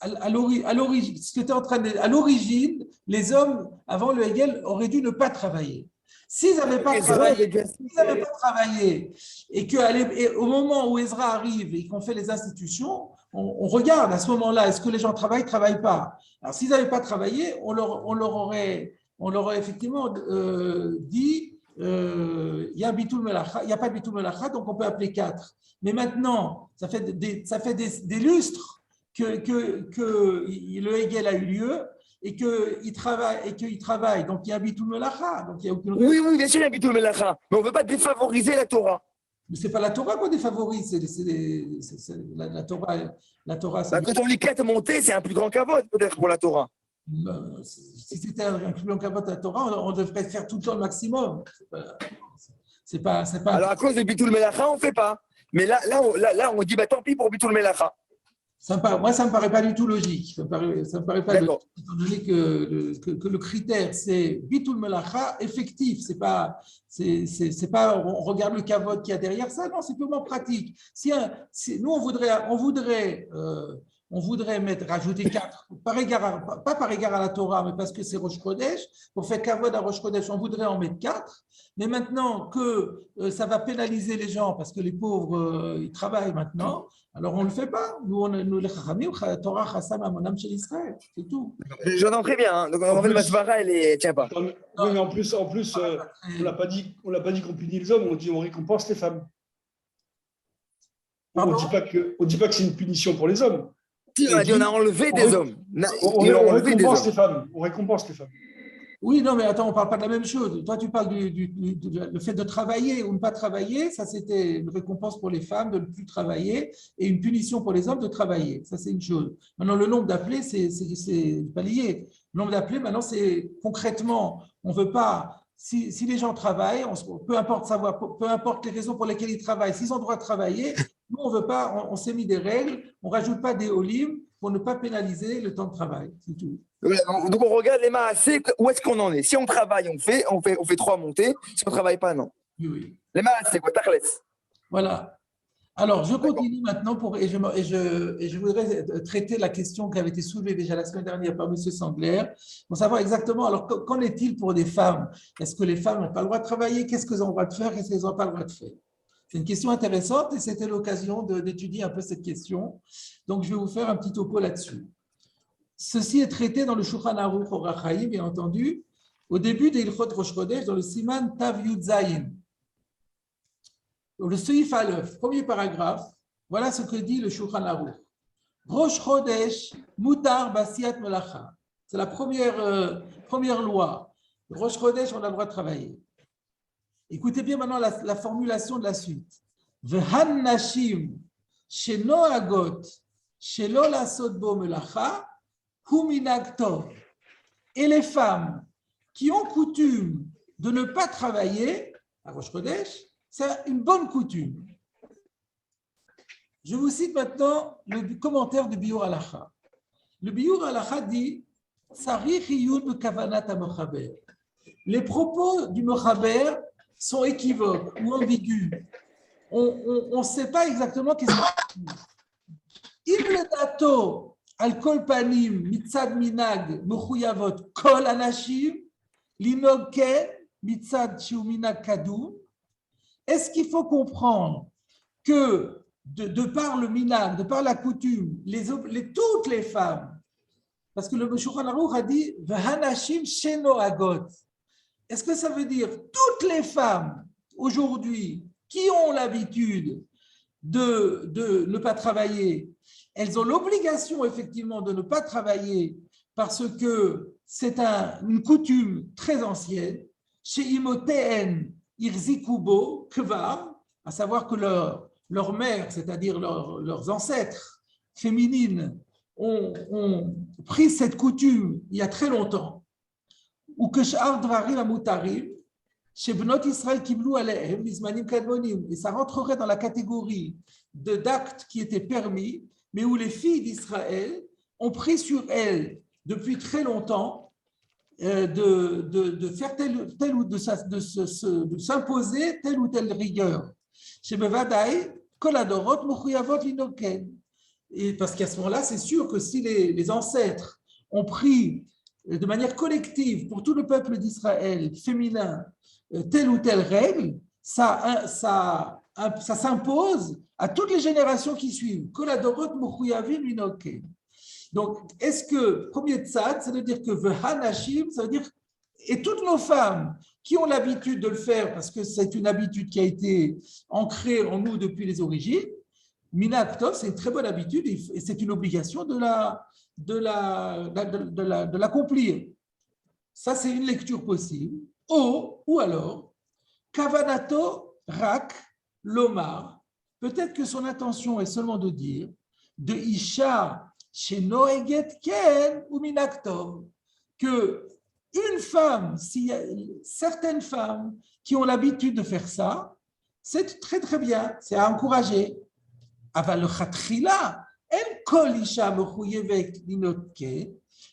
à l'origine, ce que tu es en train de… À l'origine, les hommes, avant le Hegel, auraient dû ne pas travailler. S'ils n'avaient pas travaillé et qu'au moment où Ezra arrive et qu'on fait les institutions, on regarde à ce moment-là, est-ce que les gens travaillent, ne travaillent pas? Alors, s'ils n'avaient pas travaillé, on leur aurait effectivement dit il y a Bitoul Melacha, il n'y a pas de Bitoul Melacha, donc on peut appeler 4. Mais maintenant, ça fait des lustres que le Hegel a eu lieu et qu'il travaille. Donc il y a Bitoul Melacha. Donc il y a aucune… Oui, bien sûr, il y a Bitoul Melacha. Mais on ne veut pas défavoriser la Torah. Mais ce n'est pas la Torah qu'on défavorise, la Torah. Quand on lit 4 montées, c'est un plus grand kavod peut-être pour la Torah. Si c'était un plus long kavod à la Torah, on devrait faire tout le temps le maximum. C'est pas… Alors à cause de Bitoul Melacha, on ne fait pas. Mais là, on dit tant pis pour Bitoul Melacha. Moi, ça ne me paraît pas du tout logique. Ça me paraît pas logique, étant donné que le critère, c'est Bitoul Melacha effectif. C'est pas on regarde le kavod qu'il y a derrière ça. Non, c'est purement pratique. Nous, on voudrait on voudrait rajouter 4, pas par égard à la Torah, mais parce que c'est Rosh Chodesh, pour faire kavod à Rosh Chodesh, on voudrait en mettre 4, mais maintenant que ça va pénaliser les gens, parce que les pauvres, ils travaillent maintenant, alors on ne le fait pas. Nous les Chachamim, Torah Chassam Amonam chez Israël, c'est tout. J'entends très bien. Hein. Donc, en fait, ma svara, elle est. Tiens pas. Oui, mais en plus on l'a pas dit qu'on punit les hommes, on dit on récompense les femmes. On ne dit pas que c'est une punition pour les hommes. Si, on a dit on a enlevé des hommes. On récompense les femmes. On récompense les femmes. Oui, non, mais attends, on ne parle pas de la même chose. Toi, tu parles le fait de travailler ou ne pas travailler. Ça, c'était une récompense pour les femmes de ne plus travailler et une punition pour les hommes de travailler. Ça, c'est une chose. Maintenant, le nombre d'appelés, c'est pas lié. Le nombre d'appelés, maintenant, c'est concrètement, on ne veut pas. Si les gens travaillent, peu importe les raisons pour lesquelles ils travaillent, s'ils ont le droit de travailler, nous, on veut pas, on s'est mis des règles, on ne rajoute pas des olim pour ne pas pénaliser le temps de travail. C'est tout. Donc, on regarde les maasés, où est-ce qu'on en est. Si on travaille, on fait 3 montées. Si on ne travaille pas, non. Oui. Les maasés, quoi, tachles. Voilà. Alors, je continue maintenant et je voudrais traiter la question qui avait été soulevée déjà la semaine dernière par M. Sandler pour savoir exactement, alors, qu'en est-il pour des femmes? Est-ce que les femmes n'ont pas le droit de travailler? Qu'est-ce qu'elles ont le droit de faire? Qu'est-ce qu'elles n'ont pas le droit de faire? C'est une question intéressante et c'était l'occasion d'étudier un peu cette question. Donc, je vais vous faire un petit topo là-dessus. Ceci est traité dans le Shulchan Aruch Orach Chaim, bien entendu, au début des Ilchot Rosh Chodesh, dans le Siman Tav Yud Zayin. Le Seif Aleph, premier paragraphe, voilà ce que dit le Shulchan Aruch. Rosh Chodesh Mutar Basiat Melacha. C'est la première loi. Rosh Chodesh, on a le droit de travailler. Écoutez bien maintenant la formulation de la suite. Vehan Nashim Shenoagot Shelo Lasot Bo Melacha Hu Minag Tov. Et les femmes qui ont coutume de ne pas travailler à Rosh Chodesh, c'est une bonne coutume. Je vous cite maintenant le commentaire du Biur Halacha. Le Biur Halacha dit Sarich Iyun Bekavanat HaMechaber. Les propos du Mechaber sont équivoques ou ambigus. On ne sait pas exactement qu'est-ce qu'il dit. Il le dato al kol panim mitzad minag mechuyavot kol anashim linog ken mitzad shiu minag kadum. Est-ce qu'il faut comprendre que de par le minag, de par la coutume, toutes les femmes, parce que le Shulchan Aruch a dit v'hanashim sheno agot. Est-ce que ça veut dire toutes les femmes aujourd'hui qui ont l'habitude de ne pas travailler, elles ont l'obligation effectivement de ne pas travailler parce que c'est une coutume très ancienne, chez Imotéen Irzikubo Kvar, à savoir que leur mère, c'est-à-dire leurs ancêtres féminines, ont pris cette coutume il y a très longtemps. Ou que Sh'ar Dvarim Amutarim, chez Bnot Israël Kiblu Alehem, Bismanim Kadmonim, et ça rentrerait dans la catégorie d'actes qui étaient permis, mais où les filles d'Israël ont pris sur elles depuis très longtemps de faire telle ou de s'imposer telle ou telle rigueur. Chez Bevadaï, Koladorot Mochuyavot Linoken. Et parce qu'à ce moment-là, c'est sûr que si les ancêtres ont pris de manière collective pour tout le peuple d'Israël féminin telle ou telle règle, ça s'impose à toutes les générations qui suivent. Donc, est-ce que, premier tzad, ça veut dire que Vehanashim, ça veut dire, et toutes nos femmes qui ont l'habitude de le faire, parce que c'est une habitude qui a été ancrée en nous depuis les origines, Minag Tov, c'est une très bonne habitude et c'est une obligation de l'accomplir. Ça, c'est une lecture possible. Ou alors, Kavanato Rak Lomar, peut-être que son intention est seulement de dire de Isha chez Noeget Ken ou Minag Tov, que une femme, s'il y a certaines femmes qui ont l'habitude de faire ça, c'est très très bien, c'est à encourager. Aval le Khatrila,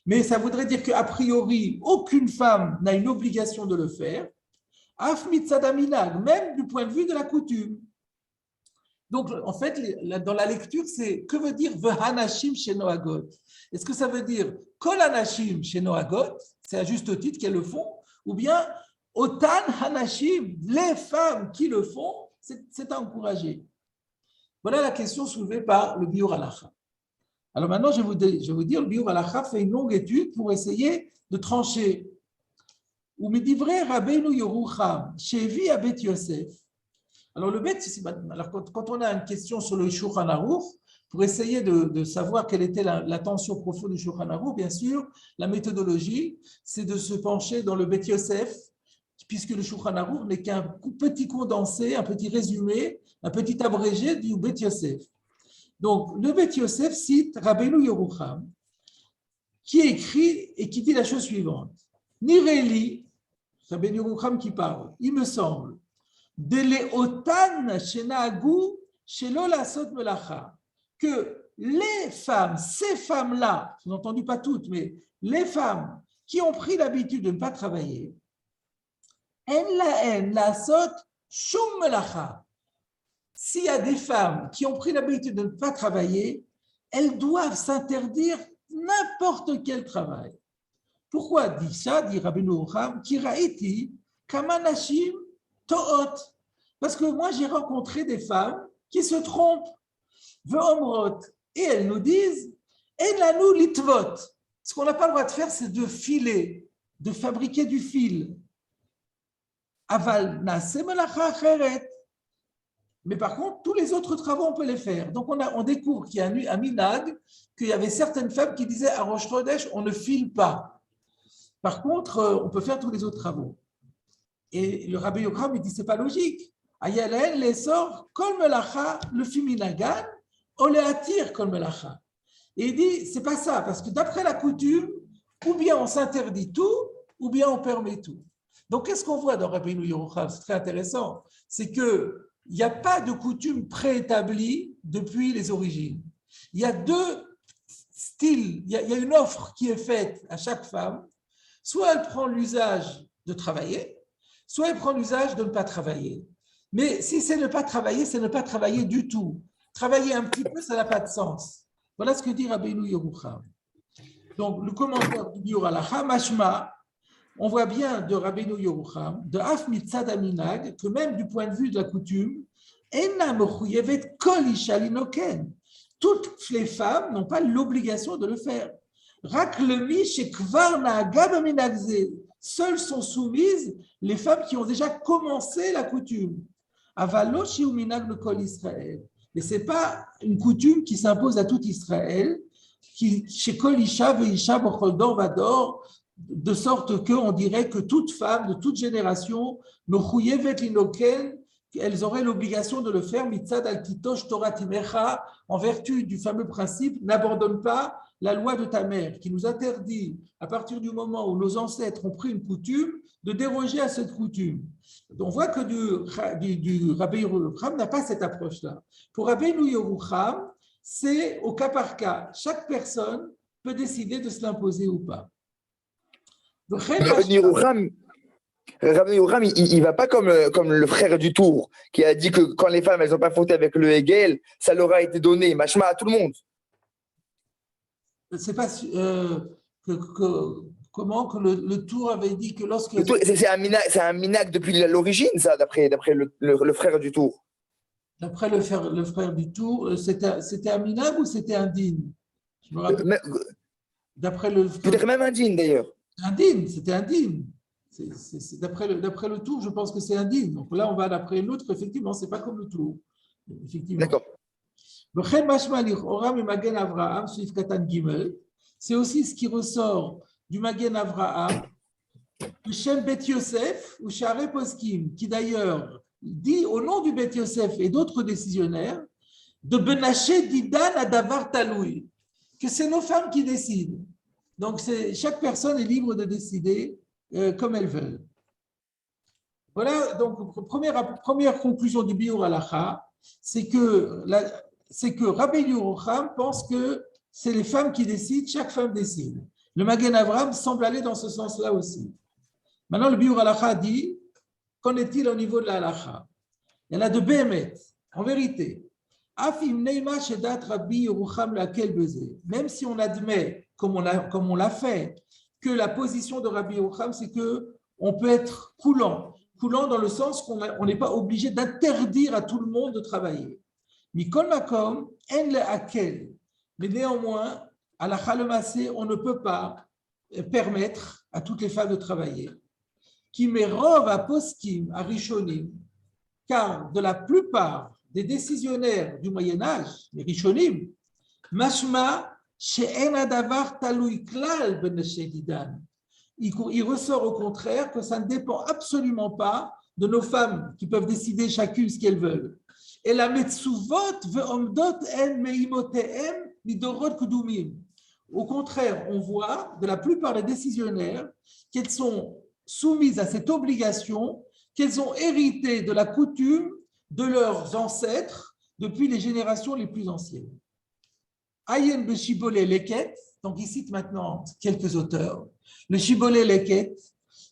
mais ça voudrait dire qu'a priori, aucune femme n'a une obligation de le faire, même du point de vue de la coutume. Donc, en fait, dans la lecture, c'est que veut dire Vehanashim chez Noagot? Est-ce que ça veut dire Kol Anashim chez Noagot? C'est à juste titre qu'elles le font. Ou bien Otan Hanashim, les femmes qui le font, c'est à encourager. Voilà la question soulevée par le Biur Halacha. Alors maintenant, je vais vous dire, le Biur Halacha fait une longue étude pour essayer de trancher. Ou Midivre Rabbeinu Yerucham, Shevi Abet Yosef. Alors, quand on a une question sur le Shulchan Aruch, pour essayer de savoir quelle était l'intention profonde du Shulchan Aruch, bien sûr, la méthodologie, c'est de se pencher dans le Bet Yosef, puisque le Shulchan Aruch n'est qu'un petit condensé, un petit résumé, un petit abrégé du Bet Yosef. Donc, le Bet Yosef cite Rabbeinu Yerucham, qui écrit et qui dit la chose suivante. Nireli, Rabbeinu Yerucham qui parle, il me semble, que les femmes, ces femmes-là, je n'ai entendu pas toutes, mais les femmes qui ont pris l'habitude de ne pas travailler, s'il y a des femmes qui ont pris l'habitude de ne pas travailler, elles doivent s'interdire n'importe quel travail. Pourquoi dit ça, dit Rabbeinu Yerucham, Kiraiti, Kamanashim, To'ot. Parce que moi, j'ai rencontré des femmes qui se trompent. Et elles nous disent, Elanu litvot. Ce qu'on n'a pas le droit de faire, c'est de filer, de fabriquer du fil. Aval nase melacha acheret. Mais par contre, tous les autres travaux, on peut les faire. Donc, on découvre qu'il y a un minag, qu'il y avait certaines femmes qui disaient à Rosh Chodesh, on ne file pas. Par contre, on peut faire tous les autres travaux. Et le Rabbi Yerucham, il dit, c'est pas logique. Ayalael les sort, kol melacha, le fiminagan, on les attire kol melacha. Et il dit, c'est pas ça, parce que d'après la coutume, ou bien on s'interdit tout, ou bien on permet tout. Donc, qu'est-ce qu'on voit dans Rabbi Yerucham? C'est très intéressant. C'est que il n'y a pas de coutume préétablie depuis les origines. Il y a deux styles, il y a une offre qui est faite à chaque femme. Soit elle prend l'usage de travailler, soit elle prend l'usage de ne pas travailler. Mais si c'est ne pas travailler, c'est ne pas travailler du tout. Travailler un petit peu, ça n'a pas de sens. Voilà ce que dit Rabbeinu Yerucham. Donc, le commentaire du Biur Halacha, Mashma, on voit bien de Rabbeinu Yerucham, de Af Mitzad Aminag, que même du point de vue de la coutume, Enna Mechuyevet Kol Isha Linoken. Toutes les femmes n'ont pas l'obligation de le faire. Rak Lemi Shekvar Naaga Baminagze. Seules sont soumises les femmes qui ont déjà commencé la coutume. Avalo Shiu Minag le Kol Israël. Mais ce n'est pas une coutume qui s'impose à tout Israël, qui chez Kol Isha Veisha Bochol Dor Vador, de sorte qu'on dirait que toute femme de toute génération, elles auraient l'obligation de le faire, mitzad al titosh Torah timecha, en vertu du fameux principe, n'abandonne pas la loi de ta mère, qui nous interdit, à partir du moment où nos ancêtres ont pris une coutume, de déroger à cette coutume. On voit que du Rabbi Yerucham n'a pas cette approche-là. Pour Rabbeinu Yerucham, c'est au cas par cas. Chaque personne peut décider de se l'imposer ou pas. Rabbeinu Yerucham, il ne va pas comme le frère du Tour, qui a dit que quand les femmes elles n'ont pas fauté avec le Hegel, ça leur a été donné, machma à tout le monde. C'est pas comment que le Tour avait dit que lorsque… C'est un minag depuis l'origine, ça, d'après le frère du Tour. D'après le frère du Tour, c'était un minag ou c'était un din? Je me rappelle. Peut-être même un din, d'ailleurs. Un din, c'était un din. D'après le Tour, je pense que c'est un din. Donc là, on va d'après l'autre, effectivement, ce n'est pas comme le Tour. D'accord. C'est aussi ce qui ressort du Magen Avraham, du Shem Bet Yosef ou Share Poskim, qui d'ailleurs dit au nom du Bet Yosef et d'autres décisionnaires de Benaché Didan à Davar Taloui, que c'est nos femmes qui décident. Donc chaque personne est libre de décider comme elles veulent. Voilà, donc première conclusion du Biur Halacha, c'est que Rabbeinu Yerucham pense que c'est les femmes qui décident, chaque femme décide. Le Magen Avraham semble aller dans ce sens-là aussi. Maintenant, le Biur Halacha dit, qu'en est-il au niveau de la Halacha? Il y en a de Béhémet, en vérité. Même si on admet, comme on l'a fait, que la position de Rabbi Yocham, c'est qu'on peut être coulant dans le sens qu'on n'est pas obligé d'interdire à tout le monde de travailler. Mikol Makom, en le hakel. Mais néanmoins, à la Chalemassé, on ne peut pas permettre à toutes les femmes de travailler. Qui merov à poskim, à rishonim, car de la plupart des décisionnaires du Moyen-Âge, les rishonim, mashma she'en adavar talui klal ben shedidan. Il ressort au contraire que ça ne dépend absolument pas de nos femmes qui peuvent décider chacune ce qu'elles veulent. Et la metzuvot ve'omdot en meimotehem midorot kudumim. Au contraire, on voit de la plupart des décisionnaires qu'elles sont soumises à cette obligation, qu'elles ont hérité de la coutume de leurs ancêtres depuis les générations les plus anciennes. Ayen Beshibole Leket, donc il cite maintenant quelques auteurs. Le Shibole Leket,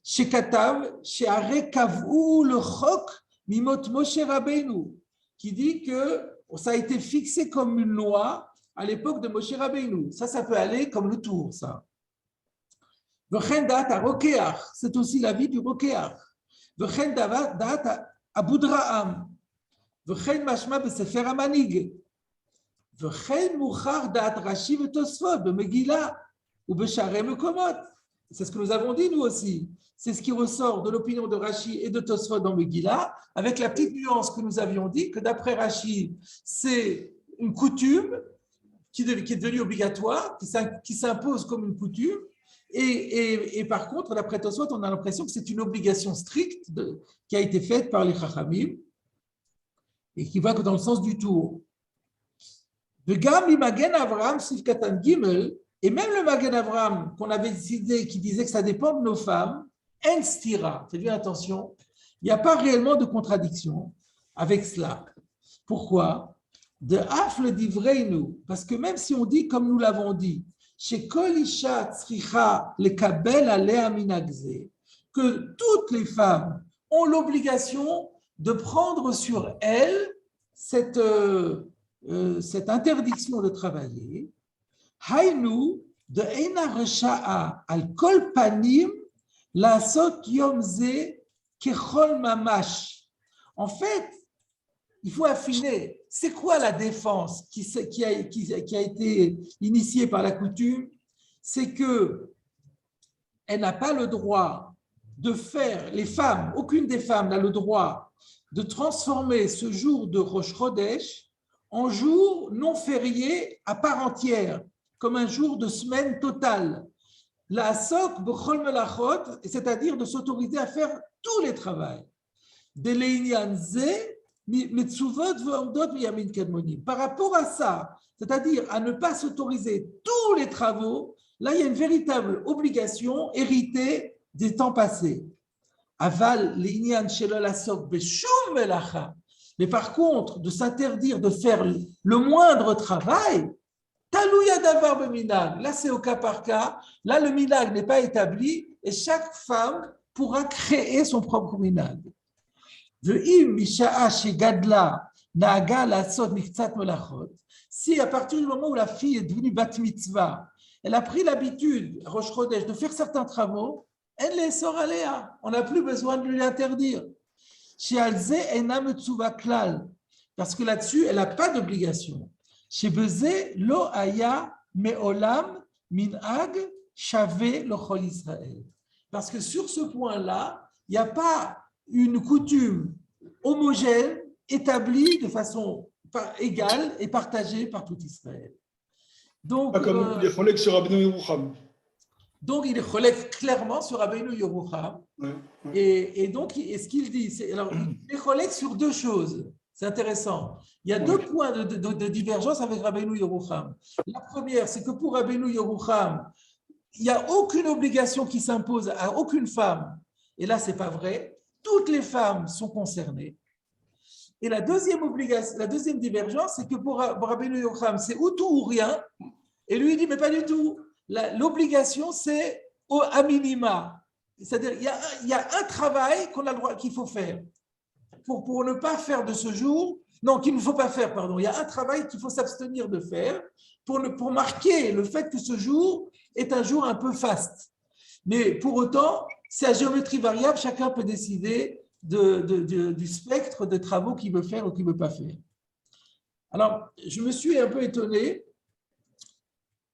Shekatav, Sheare Kavou le Chok Mimot Moshe Rabbeinu, qui dit que ça a été fixé comme une loi à l'époque de Moshe Rabbeinu. Ça peut aller comme le tour, ça. V'chen da'at ha-rokeach, c'est aussi la vie du rokeach. V'chen da'at ha-abudraham. V'chen mashma b'sefer ha-manig. V'chen muchar da'at Rashi v'tosfot b'Megillah ou b'sharei mekomot. C'est ce que nous avons dit, nous aussi. C'est ce qui ressort de l'opinion de Rashi et de Tosfot dans Megillah, avec la petite nuance que nous avions dit, que d'après Rashi, c'est une coutume qui est devenue obligatoire, qui s'impose comme une coutume, et par contre, d'après Tosfot, on a l'impression que c'est une obligation stricte qui a été faite par les Chachamim, et qui va que dans le sens du tour. V'gam l'Imagen Avraham Sifkatan Gimel, et même le Magen Avraham qu'on avait décidé, qui disait que ça dépend de nos femmes, en stira, faites bien attention, il n'y a pas réellement de contradiction avec cela. Pourquoi? De afle d'ivreinu, parce que même si on dit comme nous l'avons dit, chez kol isha tzricha lekabel alea minagze, que toutes les femmes ont l'obligation de prendre sur elles cette interdiction de travailler, haynu de eina resha'a al kol panim la sot yomze kechol mamash. En fait, il faut affiner. C'est quoi la défense qui a été initiée par la coutume? C'est que elle n'a pas le droit de faire, les femmes, aucune des femmes n'a le droit de transformer ce jour de Rosh Chodesh en jour non férié à part entière, comme un jour de semaine totale. La sok b'chol melachot, c'est-à-dire de s'autoriser à faire tous les travaux. De l'einyan ze mitzuvot ve'omdot miyamin kadmonim. Par rapport à ça, c'est-à-dire à ne pas s'autoriser tous les travaux, là il y a une véritable obligation héritée des temps passés. Aval l'einyan shelo la sok b'shum melacha. Mais par contre, de s'interdire de faire le moindre travail, talouya davar beminag. Là, c'est au cas par cas. Là, le minag n'est pas établi et chaque femme pourra créer son propre minag. Si à partir du moment où la fille est devenue bat mitzvah, elle a pris l'habitude, Rosh Chodesh, de faire certains travaux, elle les sort aléa. On n'a plus besoin de lui interdire. Parce que là-dessus, elle n'a pas d'obligation. Chez Bezé, lo aya me'olam minhag shave lochol Israël. Parce que sur ce point-là, il n'y a pas une coutume homogène établie de façon égale et partagée par tout Israël. Donc, comme il est cholek sur Rabbeinu Yerucham. Donc, il est cholek clairement sur Rabbeinu Yerucham. Ouais. Et donc, ce qu'il dit, alors, il est cholek sur deux choses. C'est intéressant. Il y a deux points de divergence avec Rabbeinu Yerucham. La première, c'est que pour Rabbeinu Yerucham, il n'y a aucune obligation qui s'impose à aucune femme. Et là, ce n'est pas vrai. Toutes les femmes sont concernées. Et la deuxième divergence, c'est que pour Rabbeinu Yerucham, c'est ou tout ou rien. Et lui, il dit, mais pas du tout. L'obligation, c'est à minima. C'est-à-dire, il y a un travail qu'il faut faire. Pour ne pas faire de ce jour Non, qu'il ne faut pas faire, pardon. Il y a un travail qu'il faut s'abstenir de faire pour marquer le fait que ce jour est un jour un peu faste. Mais pour autant, c'est à géométrie variable, chacun peut décider du spectre de travaux qu'il veut faire ou qu'il ne veut pas faire. Alors, je me suis un peu étonné.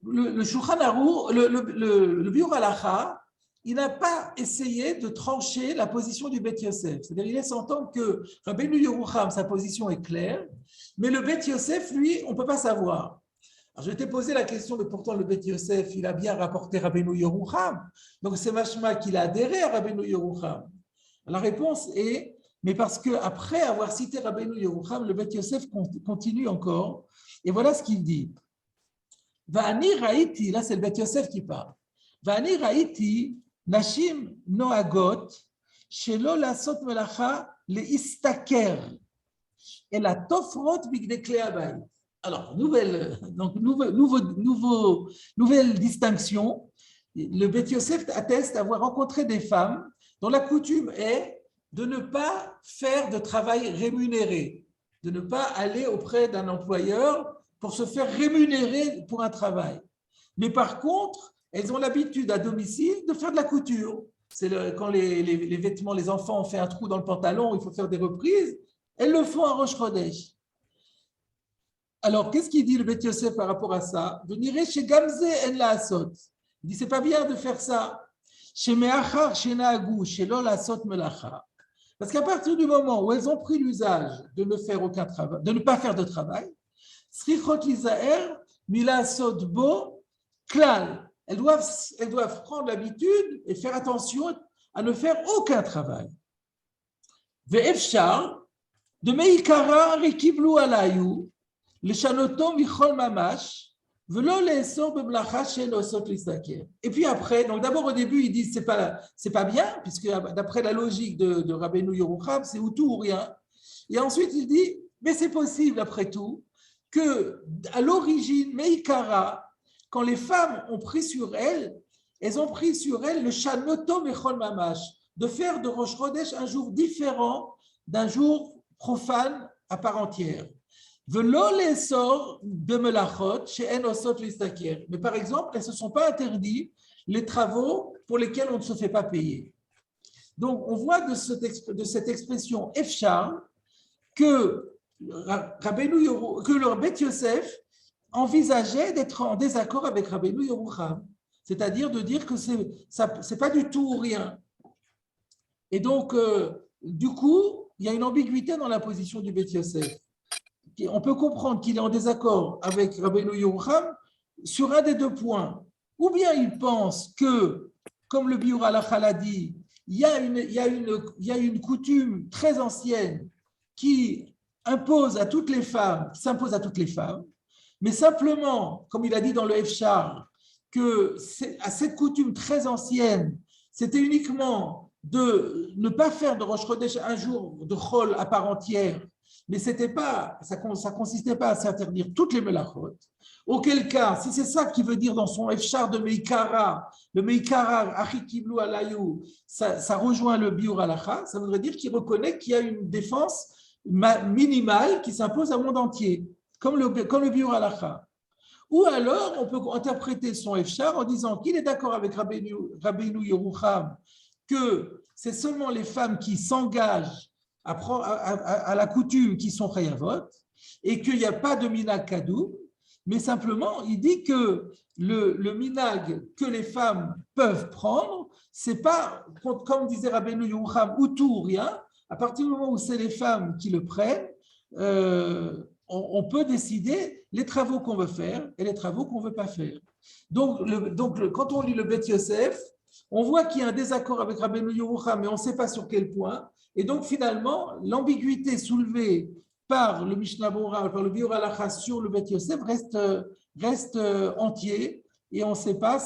Le Shulchan Aruch, le Biur Halacha, il n'a pas essayé de trancher la position du Beth Yosef. C'est-à-dire, il laisse entendre que Rabbeinu Yerucham, sa position est claire, mais le Beth Yosef, lui, on ne peut pas savoir. Alors, je t'ai posé la question, mais pourtant, le Beth Yosef, il a bien rapporté Rabbeinu Yerucham. Donc, c'est machma qu'il a adhéré à Rabbeinu Yerucham. La réponse est, mais parce qu'après avoir cité Rabbeinu Yerucham, le Beth Yosef continue encore. Et voilà ce qu'il dit. Va'ani raïti, là c'est le Beth Yosef qui parle. Va'ani raïti nashim noagot shelo lasot melacha leistaker et la tofrot bigdei klei habayit. Alors, nouvelle distinction. Le Beth Yosef atteste avoir rencontré des femmes dont la coutume est de ne pas faire de travail rémunéré, de ne pas aller auprès d'un employeur pour se faire rémunérer pour un travail. Mais par contre, elles ont l'habitude à domicile de faire de la couture. Quand les vêtements, les enfants ont fait un trou dans le pantalon, il faut faire des reprises, elles le font à Rosh Chodesh. Alors, qu'est-ce qu'il dit le Beth Yosef par rapport à ça? Venirez chez Gamze en la asot. Il dit, c'est pas bien de faire ça. Chez Meachar, chez Naagu, chez Lol asot melacha. Parce qu'à partir du moment où elles ont pris l'usage de ne faire aucun travail, de ne pas faire de travail, Srichot lizaer, mila sod bo, klal. Elles doivent prendre l'habitude et faire attention à ne faire aucun travail. Ve'efshar, de meikara rekiblu alayu, le shanoto michol mamash, velo leesor beblacha shel osot lisaker. Et puis après, donc d'abord au début, ils disent c'est pas bien, puisque d'après la logique de Rabbeinu Yerucham, c'est ou tout ou rien. Et ensuite, il dit, mais c'est possible après tout, que à l'origine, Meikara, quand les femmes ont pris sur elles, elles ont pris sur elles le shanoto mechol mamash, de faire de Rosh Chodesh un jour différent d'un jour profane à part entière. Velo lesor de melachot chez en osot listaker. Mais par exemple, elles ne se sont pas interdits les travaux pour lesquels on ne se fait pas payer. Donc, on voit de cette expression efshar que le Beth Yosef envisageait d'être en désaccord avec Rabbeinu Yerucham, c'est-à-dire de dire que c'est pas du tout ou rien. Et donc, du coup, il y a une ambiguïté dans la position du Beth Yosef. On peut comprendre qu'il est en désaccord avec Rabbeinu Yerucham sur un des deux points. Ou bien il pense que, comme le Biur Halacha l'a dit, il y a une coutume très ancienne qui s'impose à toutes les femmes, mais simplement, comme il a dit dans le Efshar, que à cette coutume très ancienne, c'était uniquement de ne pas faire de Rosh Chodesh un jour de Chol à part entière, mais ça consistait pas à s'interdire toutes les melachot. Auquel cas, si c'est ça qu'il veut dire dans son Efshar de Meikara, le Meikara, Achi Kiblu Alayu, ça rejoint le Biur Halacha, ça voudrait dire qu'il reconnaît qu'il y a une défense minimale qui s'impose au monde entier, comme le Biur Halacha. Ou alors, on peut interpréter son Efshar en disant qu'il est d'accord avec Rabbeinu Yerucham que c'est seulement les femmes qui s'engagent à la coutume qui sont chayavot et qu'il n'y a pas de minag kadoum, mais simplement il dit que le minag que les femmes peuvent prendre, c'est pas, comme disait Rabbeinu Yerucham, ou tout ou rien. À partir du moment où c'est les femmes qui le prennent, on peut décider les travaux qu'on veut faire et les travaux qu'on ne veut pas faire. Donc, quand on lit le Beth Yosef, on voit qu'il y a un désaccord avec Rabbeinu Yerucham, mais on ne sait pas sur quel point. Et donc, finalement, l'ambiguïté soulevée par le Mishnah Berurah, par le Biur Halacha sur le Beth Yosef reste entier et on ne sait pas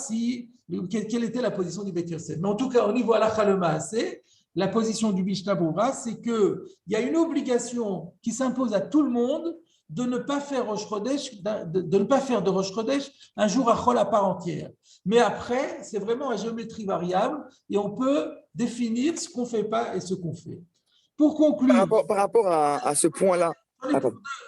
quelle était la position du Beth Yosef. Mais en tout cas, au niveau Halacha le Maaseh, la position du Mishnah Berurah, c'est qu'il y a une obligation qui s'impose à tout le monde de ne pas faire Rosh Chodesh, de ne pas faire de Rosh Chodesh un jour à Chol à part entière. Mais après, c'est vraiment à géométrie variable et on peut définir ce qu'on ne fait pas et ce qu'on fait. Pour conclure… Par rapport à ce point-là,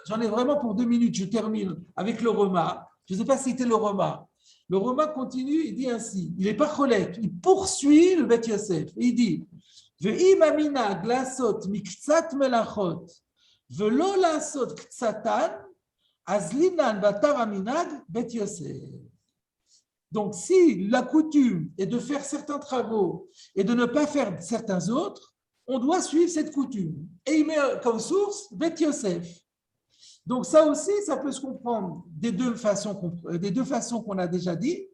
J'en ai vraiment pour 2 minutes, je termine avec le Roma. Je ne sais pas si c'était le Roma. Le Roma continue, il dit ainsi, il n'est pas cholèque, il poursuit le Beth Yosef. Et il dit, Ve'im aminag lasot miktsat melachot, ve'lo lasot ktsatan, azlinan batar aminag Beth Yosef. Donc, si la coutume est de faire certains travaux et de ne pas faire certains autres, on doit suivre cette coutume. Et il met comme source Beth Yosef. Donc, ça aussi, ça peut se comprendre des deux façons qu'on a déjà dit.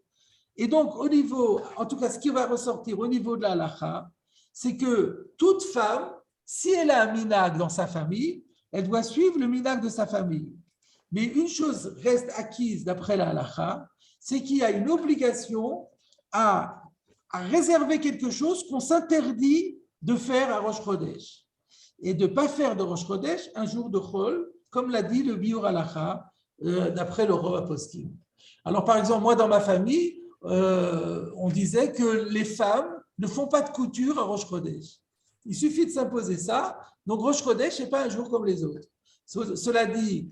Et donc, au niveau, en tout cas, ce qui va ressortir au niveau de la halakha, c'est que toute femme, si elle a un minag dans sa famille, elle doit suivre le minag de sa famille. Mais une chose reste acquise d'après la halakha, c'est qu'il y a une obligation à réserver quelque chose qu'on s'interdit de faire à Rosh Chodesh et de ne pas faire de Rosh Chodesh un jour de Chol, comme l'a dit le Biur Halakha d'après le Rova Poskim. Alors par exemple, moi dans ma famille, on disait que les femmes ne font pas de couture à Rosh Chodesh. Il suffit de s'imposer ça, donc Rosh Chodesh n'est pas un jour comme les autres. Cela dit,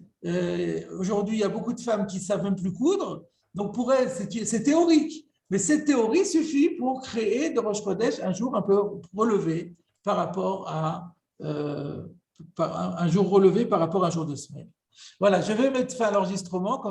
aujourd'hui il y a beaucoup de femmes qui ne savent même plus coudre, donc pour elles c'est théorique. Mais cette théorie suffit pour créer de Rosh Chodesh un jour un peu relevé par rapport à un jour relevé par rapport à un jour de semaine. Voilà, je vais mettre fin à l'enregistrement.